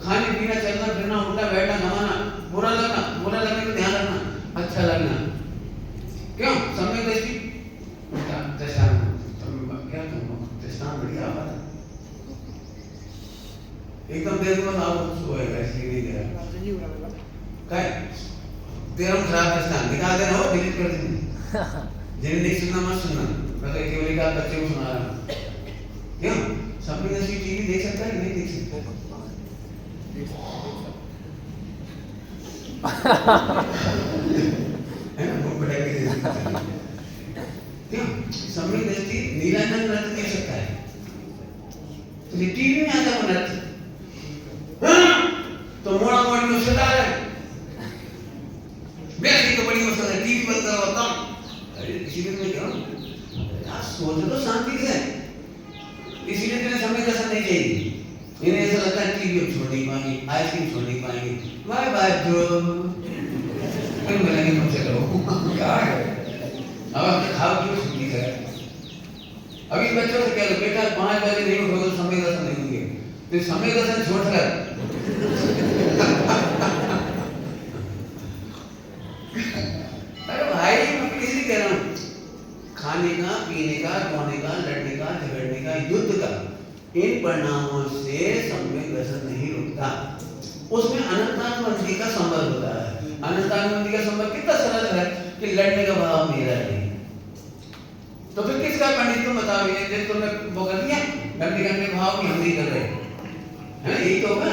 खाने पीना, चलना फिरना, उठना बैठना, नहाना, बुरा लगने को ध्यान रखना, अच्छा लगना। क्यों? समय दृष्टि दृष्टान बढ़िया बात है। एकदम देर में आप सोएगा इसलिए नहीं दे रहा। क्या तेरा खराब दृष्टान निकाल देना हो, डिलीट कर देना। जिन्हें नहीं सुनना मत सुनना। मैं तो केवल का बच्चे को सुना रहा हूँ। क्यों? सपने जैसी टीवी देख सकता है नहीं देख सकता? है ना? वो पढ़ाई के देख सकता है। क्यों? सपने जैसी नीलांजन नृत्य देख सकता है। तो ये टीवी में आता है नृत्य। तो मोड़ा मोड़ी में सुधा है। बैठी तो बड़ी मस्त है, टीवी बंद करो बताओ। अरे इसीलिए मैं कह रहा हूँ यार, सोचो तो शांति से। इसीलिए तुम्हें समय दर्शन नहीं चाहिए। इन्हें ऐसा लगता है टीवी अब छोड़ नहीं पाएंगे, आइसक्रीम छोड़ नहीं पाएंगे, बाय बाय ब्रो, फिर मिलेंगे तुमसे करो। क्या है अब अपने खाओ क्यों छुट्टी करे? अभी बच्चों से कह लो बेटा 5 बजे नहीं उठोगे तो समय दर्शन नहीं होंगे। तो समय दर्शन छोड़कर अरे भाई मैं किसी कह रहा हूँ, खाने का, पीने का, धोने का, लड़ने का, झगड़ने का, युद्ध का, इन परिणामों से संवेग व्यसन नहीं रुकता। उसमें अनंतानुबंधी का संबंध होता है। अनंतानुबंधी का संबंध कितना सरल है कि लड़ने का भाव मेरा नहीं। तो फिर किसका पंडित तुम बताओ? ये तुमने वो कर दिया लड़ने का भाव भी हम नहीं कर रहे हैं। यही तो होगा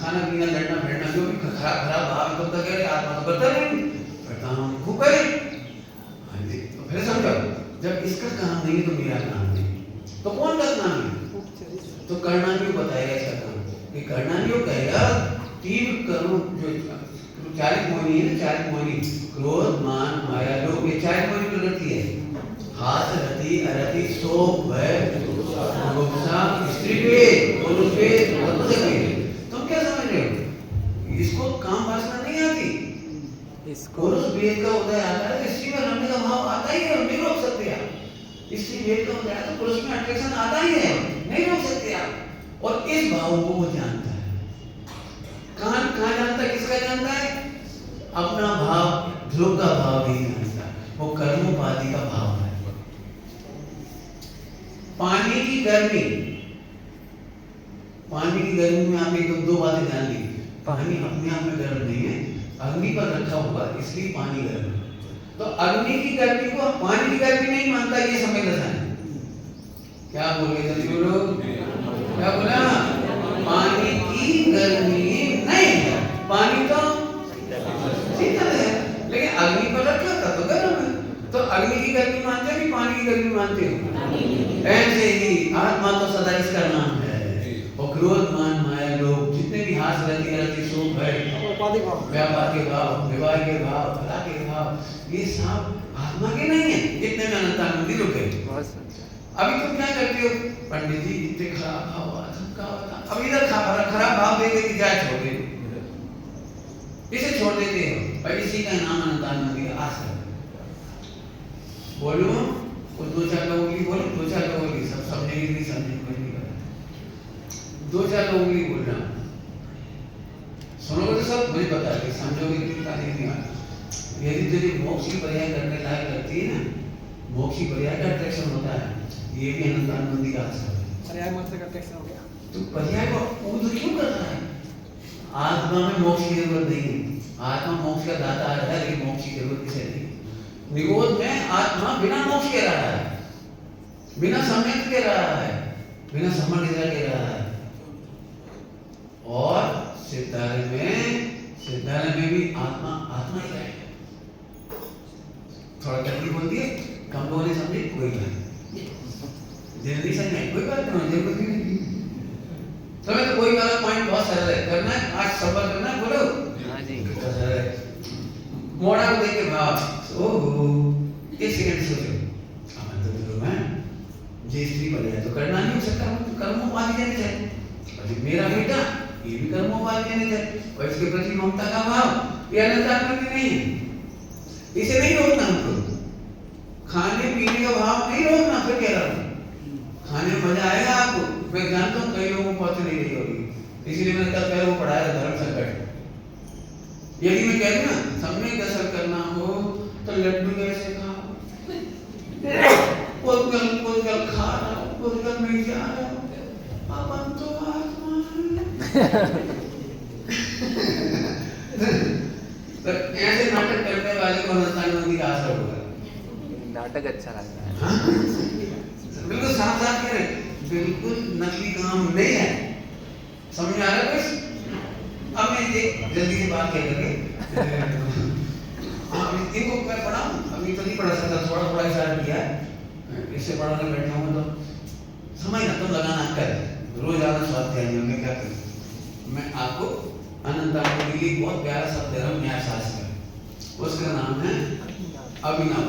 खाना पीना, लड़ना भिड़ना, जो भी खराब भाव तुम तो कह रहे आत्मा तो करता नहीं, करता हम खूब करें। तो फिर समझो, जब इसका काम नहीं तो मेरा काम नहीं, तो कौन का काम है? तो करना क्यों बताएगा इसका काम? ये करना क्यों कहेगा? 3 करो जो 40 मोहिनी है, 40 मोहिनी क्रोध, मान, माया, लोभ, ये 40 मोहिनी प्रवृत्ति है। हाथ, रति, अरति, शोक, भय, गुस्सा, स्त्री भेद, पुरुष भेद, तुम क्या समझ रहे हो? इसको काम वासना नहीं आती। पुरुष भेद का उदय आता है, स्त्री में रमने का भाव आता ही है, नहीं रोक सकते आप। स्त्री भेद का उदय तो पुरुष में अट्रैक्शन आता ही है, नहीं रोक सकते आप। और इस भाव को वो जानता है। कहाँ जानता है? किसका जानता है? अपना भाव, ध्रुव का भाव नहीं जानता, वो कर्मोपाधि का भाव है। पानी की गर्मी, पानी की गर्मी में आपने दो बातें जान ली। पानी अपने आप में गर्म नहीं है, अग्नि पर रखा हुआ इसलिए पानी गर्म है। तो अग्नि की गर्मी को पानी की गर्मी नहीं मानता, ये समय दशा है। क्या बोल रहे थे लोग? क्या बोला? पानी की गर्मी नहीं है, पानी तो शीतल है, लेकिन अग्नि पर रखा था तो गर्म है। तो अग्नि की गर्मी मानते हो कि पानी की गर्मी मानते हो? ऐसे ही आत्मा तो सदा इसका नाम है। और क्रोध, मान, माया, लोभ, जितने भी हास रति रति शोभ है, व्यापार के भाव, विवाह के भाव, कला के भाव, ये सब आत्मा के नहीं है। इतने में अनंतानंदी रुक गए। अभी तुम क्या करते हो? पंडित जी इतने खराब भाव अब इधर खराब भाव दे दे कि जाए छोड़ दे, इसे छोड़ देते हो और इसी का नाम अनंतानंदी आश्रम। बोलो कुछ दो चार लोगों की बोलो, दो चार लोगों की, सब समझेंगे नहीं समझेंगे कोई नहीं पता। दो चार लोगों की बोल रहा हूँ, सुनोगे तो सब मुझे पता है, समझोगे नहीं आता। यदि तुझे मोक्ष की पर्याय करने लायक करती है ना, मोक्ष की पर्याय का अट्रैक्शन होता है, ये भी अनंतानंदी का आश्रम है। पर्याय मात्र का अट्रैक्शन हो गया। तो पर्याय को पूर्ण क्यों कर रहा है? आत्मा में मोक्ष की जरूरत नहीं है, आत्मा मोक्ष का दाता है, लेकिन मोक्ष की जरूरत किसे नहीं। निरोध में आत्मा बिना मोक्ष के रहा है, बिना संयत के रहा है, बिना समर्थ के रहा है। और सिद्धालय में भी आत्मा आत्मा ही रहेगा। थोड़ा तकलीफ होती है, कम लोगों ने समझे, कोई बात नहीं, जल्दी समझे कोई बात नहीं, जरूरत ही नहीं। समय तो कोई वाला पॉइंट बहुत सरल है, करना है आज सफर करना है, बोलो हाँ जी, मोड़ा को देख के भाव ओहो एक सेकंड सोचो, तो मैं जे स्त्री पर है तो करना नहीं हो सकता, तो कर्मोपाधि देने चाहिए। और मेरा बेटा ये भी कर्मोपाधि देने चाहिए, और इसके प्रति ममता का भाव ये अनंतानंदी नहीं है। इसे नहीं रोकना हमको, खाने पीने का भाव नहीं रोकना। फिर कह रहा हूँ खाने में मजा आएगा आपको, मैं जानता हूँ कई लोगों को पहुंच नहीं रही होगी, इसलिए मैंने कल पहले वो पढ़ाया धर्म संकट। यदि मैं कह दूं ना सम्यक दर्शन करना हो तो लड्डू कैसे खाओ, पुलगल खा रहा हो, पुलगल में जा रहा हो, अपन तो आत्मा तो ऐसे नाटक करने वाले को अनंतानंदी का आश्रय होगा। नाटक अच्छा लगता है। बिल्कुल साफ साफ कह रहे, बिल्कुल नकली काम नहीं है। समझ में आ रहा है कुछ? अब मैं एक जल्दी से बात कह करके इनको मैं पढ़ाऊं, अभी तो नहीं पढ़ा सकता, थोड़ा थोड़ा इशारा किया है, इससे पढ़ाने बैठा हूँ तो समझना, तुम लगाना कर रोज आना स्वाध्याय में। मैं क्या करूँ, मैं आपको अनंतानंदी के लिए बहुत प्यारा शब्द दे रहा हूँ, न्याय शास्त्र, उसका नाम है अभिनव।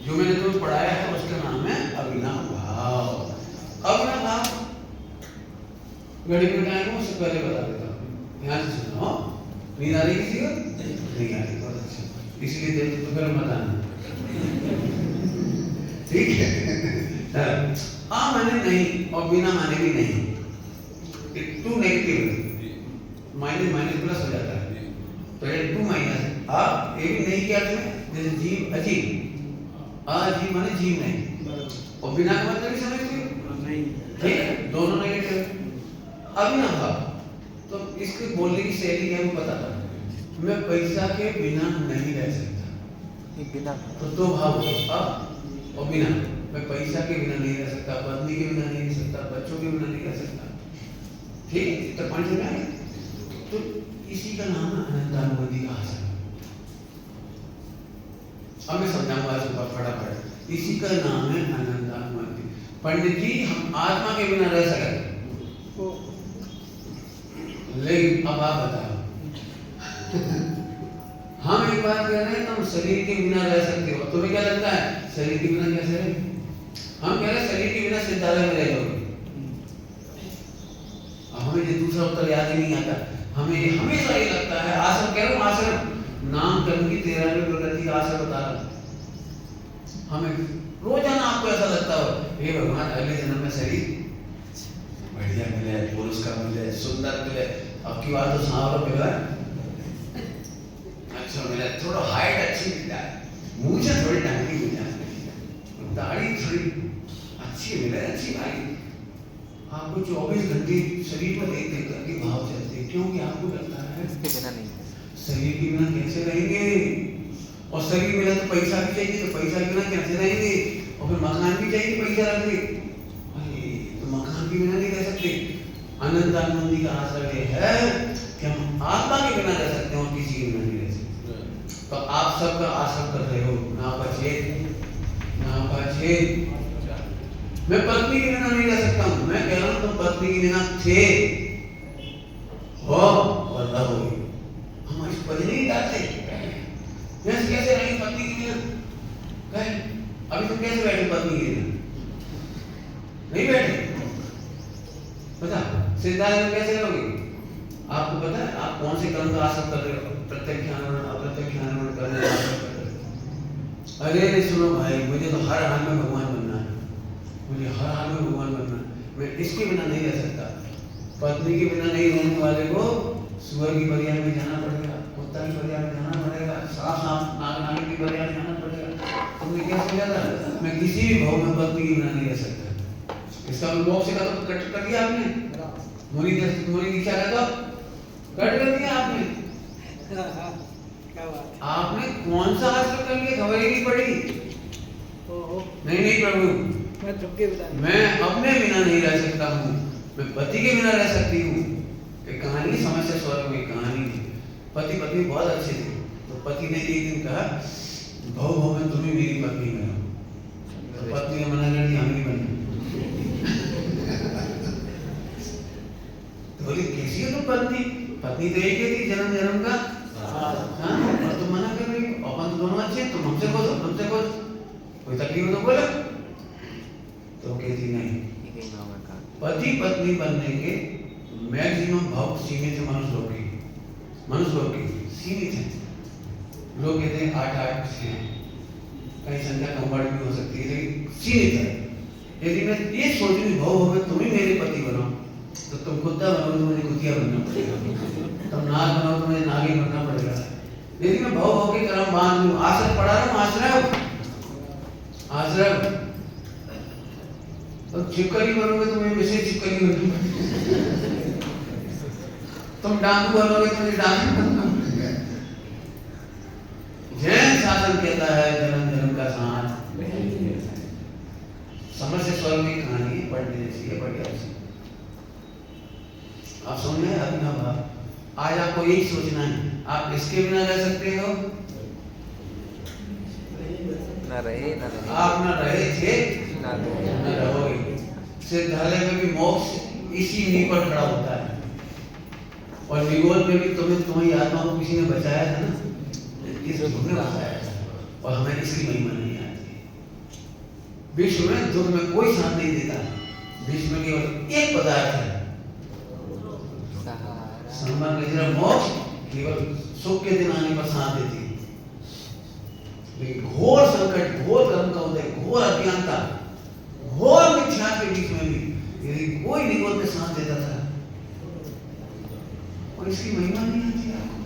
जो मैंने तुम्हें पढ़ाया है उसका नाम है अभिनव भाव। अभिनव भाव घड़ी में टाइम हो, उससे पहले बता देता हूँ, ध्यान से सुनो। नींद आ रही किसी को? नहीं आ रही, बहुत अच्छा, इसलिए देख तो फिर मत आना, ठीक है? हाँ माने नहीं और बिना माने भी नहीं, two negative, minus minus plus हो जाता है, तो ये टू माइनस। आप ये भी नहीं किया तुमने, जैसे जीव अजीब, अजीब माने जीव नहीं, और बिना का मतलब भी समझते हो नहीं, ठीक है? दोनों नेगेटिव। अभिनव भाव, तो इसके बोलने की शैली क्या है पता था, मैं पैसा के बिना नहीं रह सकता, बिना तो दो भाव अब और बिना, मैं पैसा के बिना नहीं रह सकता, पत्नी के बिना नहीं रह सकता, बच्चों के बिना नहीं रह सकता, ठीक है? तो पॉइंट समझ आया? तो इसी का नाम है अनंतानंदी का आश्रम। अब मैं समझाऊंगा इसको फटाफट, इसी का नाम है अनंतानंदी। पंडित जी हम आत्मा के बिना रह सकते, लेकिन अब आप बताओ हम एक बात कह रहे हैं, तुम शरीर के बिना रह सकते हो, तुम्हें क्या लगता है शरीर के बिना कैसे रहे? हम कह रहे हैं शरीर के बिना सिद्धालय में रह जाओगे। हमें ये दूसरा उत्तर याद ही नहीं आता, हमें हमेशा ये लगता है आश्रम, कह रहा हूं आश्रम नाम कर्म की 13वीं प्रकृति का आश्रम बता रहा हूं। हमें रोजाना आपको ऐसा लगता हो हे भगवान अगले जन्म में शरीर बढ़िया मिले, पुरुष का मिले, सुंदर मिले, अब की बात तो सांवला बिगड़ अच्छा मेरा थोड़ा हाइट अच्छी मिलता है, मुझे थोड़ी टांगी मिल जाती है, दाढ़ी थोड़ी अच्छी मिले, अच्छी भाई आपको 24 घंटे शरीर पर देख देख करके भाव चलते हैं, क्योंकि आपको लगता है इसके बिना नहीं। शरीर के बिना कैसे रहेंगे, और शरीर बिना तो पैसा भी चाहिए, तो पैसा के बिना कैसे रहेंगे, और फिर मकान भी चाहिए पैसा रखने, अरे तो मकान के बिना नहीं रह सकते। अनंत आनंदी का आश्रय है कि हम आत्मा के बिना रह सकते हैं और किसी के बिना नहीं रह सकते। तो आप सबका आश्रय कर रहे हो ना बचे ना बचे। मैं पत्नी के बिना नहीं रह सकता हूँ, मैं कह रहा हूँ तुम पत्नी के बिना थे हो और रहोगे। हम इस पद नहीं डालते कैसे रहेंगे पत्नी के बिना, कहे अभी तुम कैसे बैठे पत्नी के बिना, नहीं बैठे, पता सिद्धांत में कैसे रहोगे। आपको पता है आप कौन से कर्म का आश्रय कर रहे हो, प्रत्यक्ष ज्ञान अप्रत्यक्ष ज्ञान करने का आश्रय कर रहे हो। अरे नहीं सुनो भाई, मुझे तो हर हाल में भगवान बनना है, मुझे हर हाल में भगवान बनना है, मैं इसके बिना नहीं रह सकता। पत्नी के बिना नहीं रहने वाले को सुअर की बरिया में जाना पड़ेगा, कुत्ता की बरिया में जाना पड़ेगा, सांप नाग नागिन की बरिया में जाना पड़ेगा। तुमने क्या समझा था, मैं किसी भी भाव में पत्नी के बिना नहीं रह सकता। इसका मोक्ष का तो कट कर दिया आपने, मुनि दीक्षा का तो कट कर दिया आपने। क्या बात, आपने कौन सा आश्रय कर लिया, खबर ही नहीं पड़ी। नहीं प्रभु, मैं तुमके बिना मैं अपने बिना नहीं रह सकता हूँ, मैं पति के बिना रह सकती हूँ। एक कहानी समस्या स्वर्ग में कहानी थी, पति पत्नी बहुत अच्छे थे, तो पति ने एक दिन कहा भाव भाव में तुम्हें मेरी पत्नी बनो, तो पत्नी ने मना कर दिया हम नहीं बनना। तो बोली कैसी है तुम पत्नी, पत्नी तो एक ही थी जन्म जन्म का, हाँ और तुम मना कर रही हो, अपन तो दोनों अच्छे, तुम हमसे बोलो तुमसे बोलो, कोई तकलीफ हो तो बोलो। तो कहती नहीं, पति पत्नी बनने के मैक्सिमम भाव सीमित है, मनुष्य लोग के सीमित है। लोग कहते हैं 8 हैं, कहीं संख्या कम बढ़ भी हो सकती है, लेकिन सीमित है। यदि मैं ये सोच रही भाव में तुम ही मेरे पति बनो, तो तुम कुत्ता बनो तो मुझे कुतिया बनना पड़ेगा, तुम नाग बनो तो मुझे नागिन बनना पड़ेगा। यदि मैं भाव के कर्म बांध लूं, आश्रय पढ़ा रहा हूँ, आश्रय तो चिपकली बनोगे तो मैं वैसे चिपकली बनूंगा, तुम डाकू बनोगे तो मुझे डाकू बनना पड़ेगा। जैन शासन कहता है जन्म जन्म का साथ नहीं। समस्या स्वर्ग की कहानी है, पढ़ने जैसी है, बढ़िया सी। आप सुन रहे हैं अपना भाव, आज आपको यही सोचना है, आप इसके बिना रह सकते हो, ना रहे ना रहे, आप न रहे थे न रहोगे। सिद्धालय में भी मोक्ष इसी नींव पर खड़ा होता है, और निगोल में भी तुम्हारी आत्मा को किसी ने बचाया था ना, इस तुमने बचाया था, और हमें इसकी महिमा नहीं आती। विश्व में दुख में कोई साथ नहीं देता, विश्व में केवल एक पदार्थ है सहारा, मोक्ष केवल सुख के दिन आने पर साथ देती है। लेकिन घोर संकट, घोर कर्म का उदय, घोर अज्ञानता, घोर मिथ्या के बीच में भी यदि कोई निगोल में साथ देता था, और इसकी महिमा नहीं आती आपको।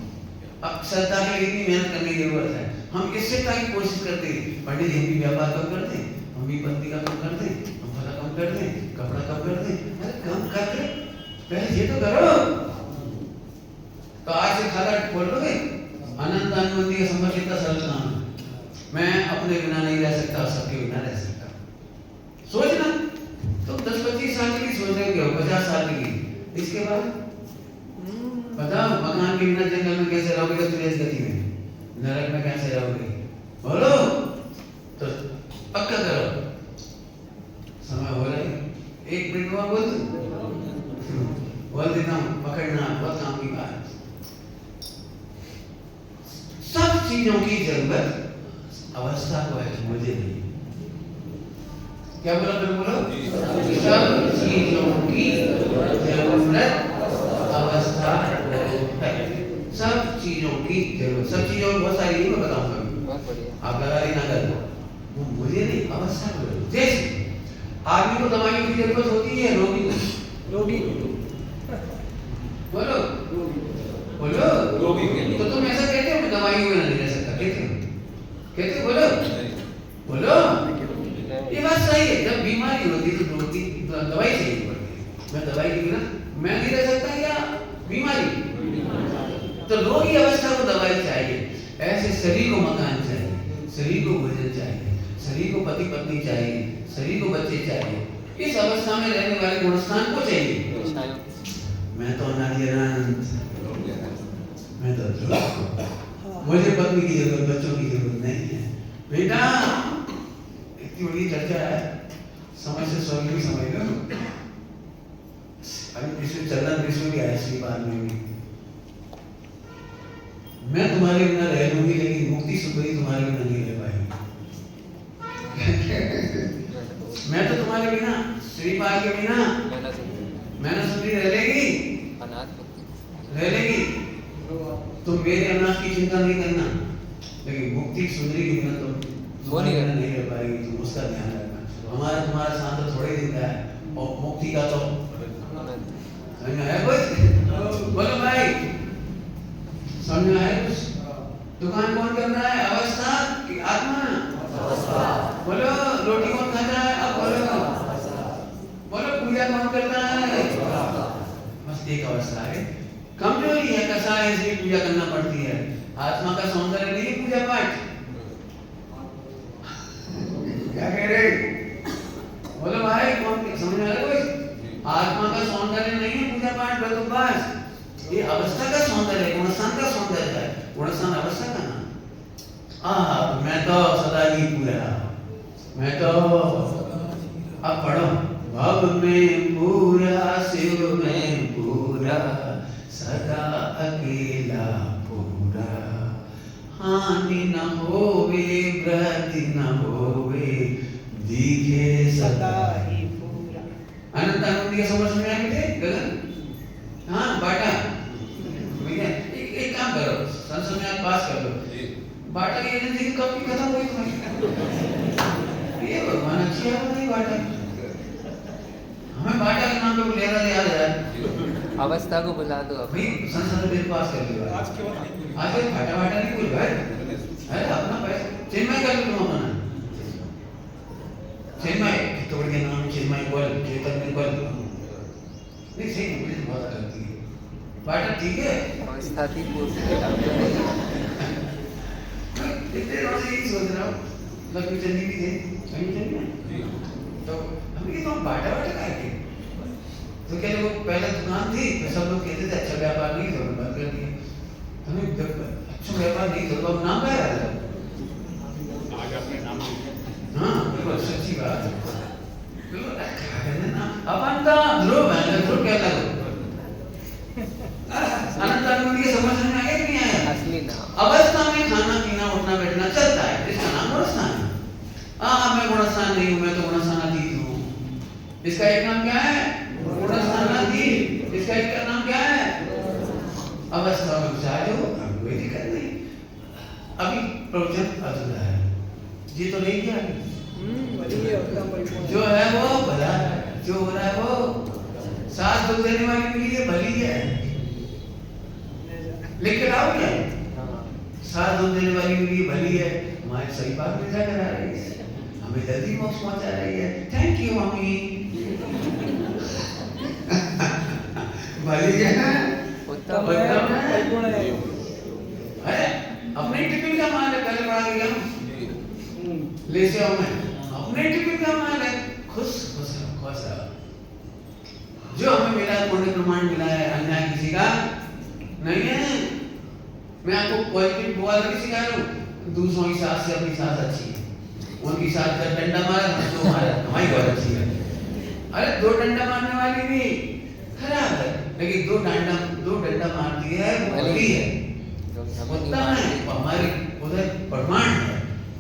अब श्रद्धा के लिए इतनी मेहनत करने की जरूरत है, हम इससे क्या की कोशिश करते हैं, पंडित जी हम भी व्यापार कम करते हैं, हम भी पत्नी का कम करते हैं, हम फला कम करते हैं, कपड़ा कम करते हैं। अरे कम करते पहले ये तो करो, तो आज से खाता खोल लोगे। अनंत अनुमति का संबंध कितना सरल नाम है, मैं अपने बिना नहीं रह सकता, सबके बिना रह सकता। सोचना तुम 10-25 साल की सोच रहे हो, 50 साल की, इसके बाद बताओ मकान के बिना जंगल में कैसे रहोगे, तो तुझे गति में नरक में कैसे रहोगे, बोलो तो पक्का करो। समय हो रहा है, 1 मिनट में बोल देता हूँ, पकड़ना बहुत काम की बात। सब चीजों की जरूरत अवस्था को है, मुझे नहीं। क्या बोला मैं बोला, सब चीजों की जरूरत अवस्था को है, सब चीजों की जरूरत, सब चीजों में बहुत सारी मैं बताऊंगा, आप लगा ना कर वो मुझे नहीं, अवस्था को। जैसे आदमी को दवाई की जरूरत होती है, रोगी को बोलो बोलो। रोगी के लिए। तो तुम ऐसा कहते हो मैं दवाई में नहीं रह सकता, कहते हो बोलो बोलो। ये बात सही है, जब बीमारी होती है तो दवाई चाहिए पड़ती है। मैं दवाई के बिना मैं नहीं रह सकता या बीमारी, तो रोग की अवस्था को दवाई चाहिए। ऐसे शरीर को मकान चाहिए, शरीर को भोजन चाहिए, शरीर को पति पत्नी चाहिए, शरीर को बच्चे चाहिए। इस अवस्था में रहने वाले गुणस्थान को चाहिए। मैं तो अनादि अनंत, मैं तो मुझे पत्नी की जरूरत, बच्चों की जरूरत नहीं है। बेटा इतनी बड़ी चर्चा है, समझ से स्वर्ग भी समझ लो। अभी विष्णु चंदन विष्णु भी आया श्रीपाद में भी, मैं तुम्हारे बिना रह लूंगी लेकिन मुक्ति सुंदरी तुम्हारे बिना नहीं रह पाएगी। मैं तो तुम्हारे बिना, श्रीपाद के बिना मैंने सुंदरी रह लेगी, रह लेगी। तुम मेरे अनाथ की चिंता नहीं करना, लेकिन मुक्ति सुंदरी के बिना तुम तुम्हारे बिना नहीं रह पाएगी। तुम उसका ध्यान रखना। हमारा तुम्हारा साथ तो थोड़े दिन का है, और मुक्ति का तो समझ है कुछ? बोलो भाई, समझ है कुछ? दुकान कौन कर रहा है? अवस्था की आत्मा? बोलो। रोटी कौन खा रहा है? अब बोलो बोलो। पूजा कौन करता है? बस एक अवस्था है, कमजोरी है, कसा है, इसलिए पूजा करना पड़ती है। आत्मा का सौंदर्य नहीं है पूजा पाठ। क्या कह रहे? बोलो भाई, कौन समझ में आ रहा है? आत्मा का सौंदर्य नहीं है पूजा पाठ, बस ये अवस्था का सौंदर्य है, गुणस्थान का सौंदर्य है। गुणस्थान अवस्था का नाम। मैं तो सदा ही पूरा, मैं तो अब पढ़ो। भव में पूरा, शिव में पूरा, सदा अकेला पूरा। हानि न होवे, वृद्धि न होवे, दिखे सदा ही पूरा। अनंत आनंद के समझ में आए थे गगन? हाँ बाटा भैया, एक काम करो, संसद में आप पास कर लो। बाटा की एजेंसी कब की खत्म हुई तुम्हारी? ये भगवान अच्छी है नहीं बाटा, हमें बाटा के नाम पे लेना याद है। अवस्था को बुला दो अभी संसद में पास कर लिया। आज के बाटा बाटा नहीं बोल भाई, अरे अपना पैसा चिन्मय कर लो तुम अपना। चिन्मय तोड़ के नाम चिन्मय बोल, चेतन में बोल नहीं सही, मुझे बहुत लगती है बाटा। ठीक है, अवस्था थी पूरी, अब तो नहीं। इतने रोज यही सोच रहा हूँ, लक्ष्मी चंदी भी थे, लक्ष्मी चंदी तो हम ये तो बाटा बाटा करके तो क्या लोग पहले दुकान थी तो सब लोग कहते थे अच्छा व्यापार नहीं तो बंद कर दिया। हमें जब अच्छा व्यापार नहीं तो अब नाम क्या है? आज अपने नाम हाँ बिल्कुल सच्ची बात है, बिल्कुल क्या कहते ना अपन तो ध्रुव है, ध्रुव क्या लगो अनंत आनंद की समझ में आया नहीं आया? असली नाम अवस्था में खाना पीना उठना बैठना चलता है, इसका नाम गुणस्थान है। मैं गुणस्थान नहीं हूँ, मैं तो गुणस्थानातीत हूँ। इसका एक नाम क्या है? गुणस्थानातीत। इसका एक का नाम क्या है? अवस्था में विचार हो, अभी कोई दिक्कत नहीं। अभी प्रवचन अधूरा है, ये तो नहीं किया जो है वो भला है, जो हो रहा है वो साथ दुख देने वाली मिली है, भली है। लिख के लाओ क्या? साथ दुख देने वाली मिली है, भली है। हमारे सही बात में जाकर आ रही है, हमें जल्दी मोक्ष पहुंचा रही है। Thank you mummy. भली है, उत्तम है। अरे अपने टिफिन का माल है, पहले पढ़ा गया ले से आओ, मैं अपने टिफिन का माल है। खुश खुश खुश जो हमें मिला पुण्य प्रमाण मिला है, अन्याय किसी का नहीं है। मैं आपको पॉजिटिव बोल नहीं सिखा रहा हूँ, दूसरों की साथ से अपनी साथ अच्छी है, उनकी साथ जब डंडा मारा तो मारा, हमारी बहुत अच्छी है। अरे दो डंडा मारने वाली भी खराब है, लेकिन दो डंडा मारती है वो भली है, उत्तम है। हमारे उधर प्रमाण है,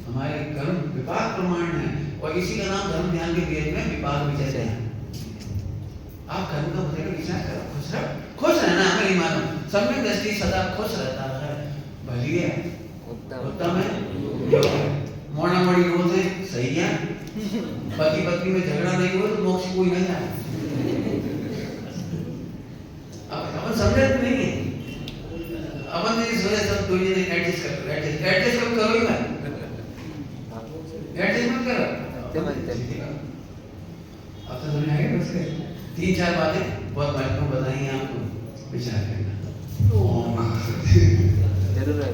हमारे कर्म विपाक प्रमाण है, और इसी का नाम धर्म ध्यान के वेद में विपाक विजय है। आप कर्म का बुरे का विचार करो, खुश रहना, हमें नहीं मालूम, सम्यक दृष्टि सदा खुश रहता है, भली है, उत्तम है। मोड़ा मोड़ी रोज है, सही है। पति पत्नी में झगड़ा नहीं हुआ तो मोक्ष कोई नहीं आया। अब समझ नहीं है, अपन ने सोचा सब कोई नहीं एडजस्ट कर एडजस्ट करो ही मत एडजस्ट मत करो अब तो समझ आ गया बस 3-4 बातें बहुत महत्वपूर्ण बताई हैं आपको विचार करना जरूर है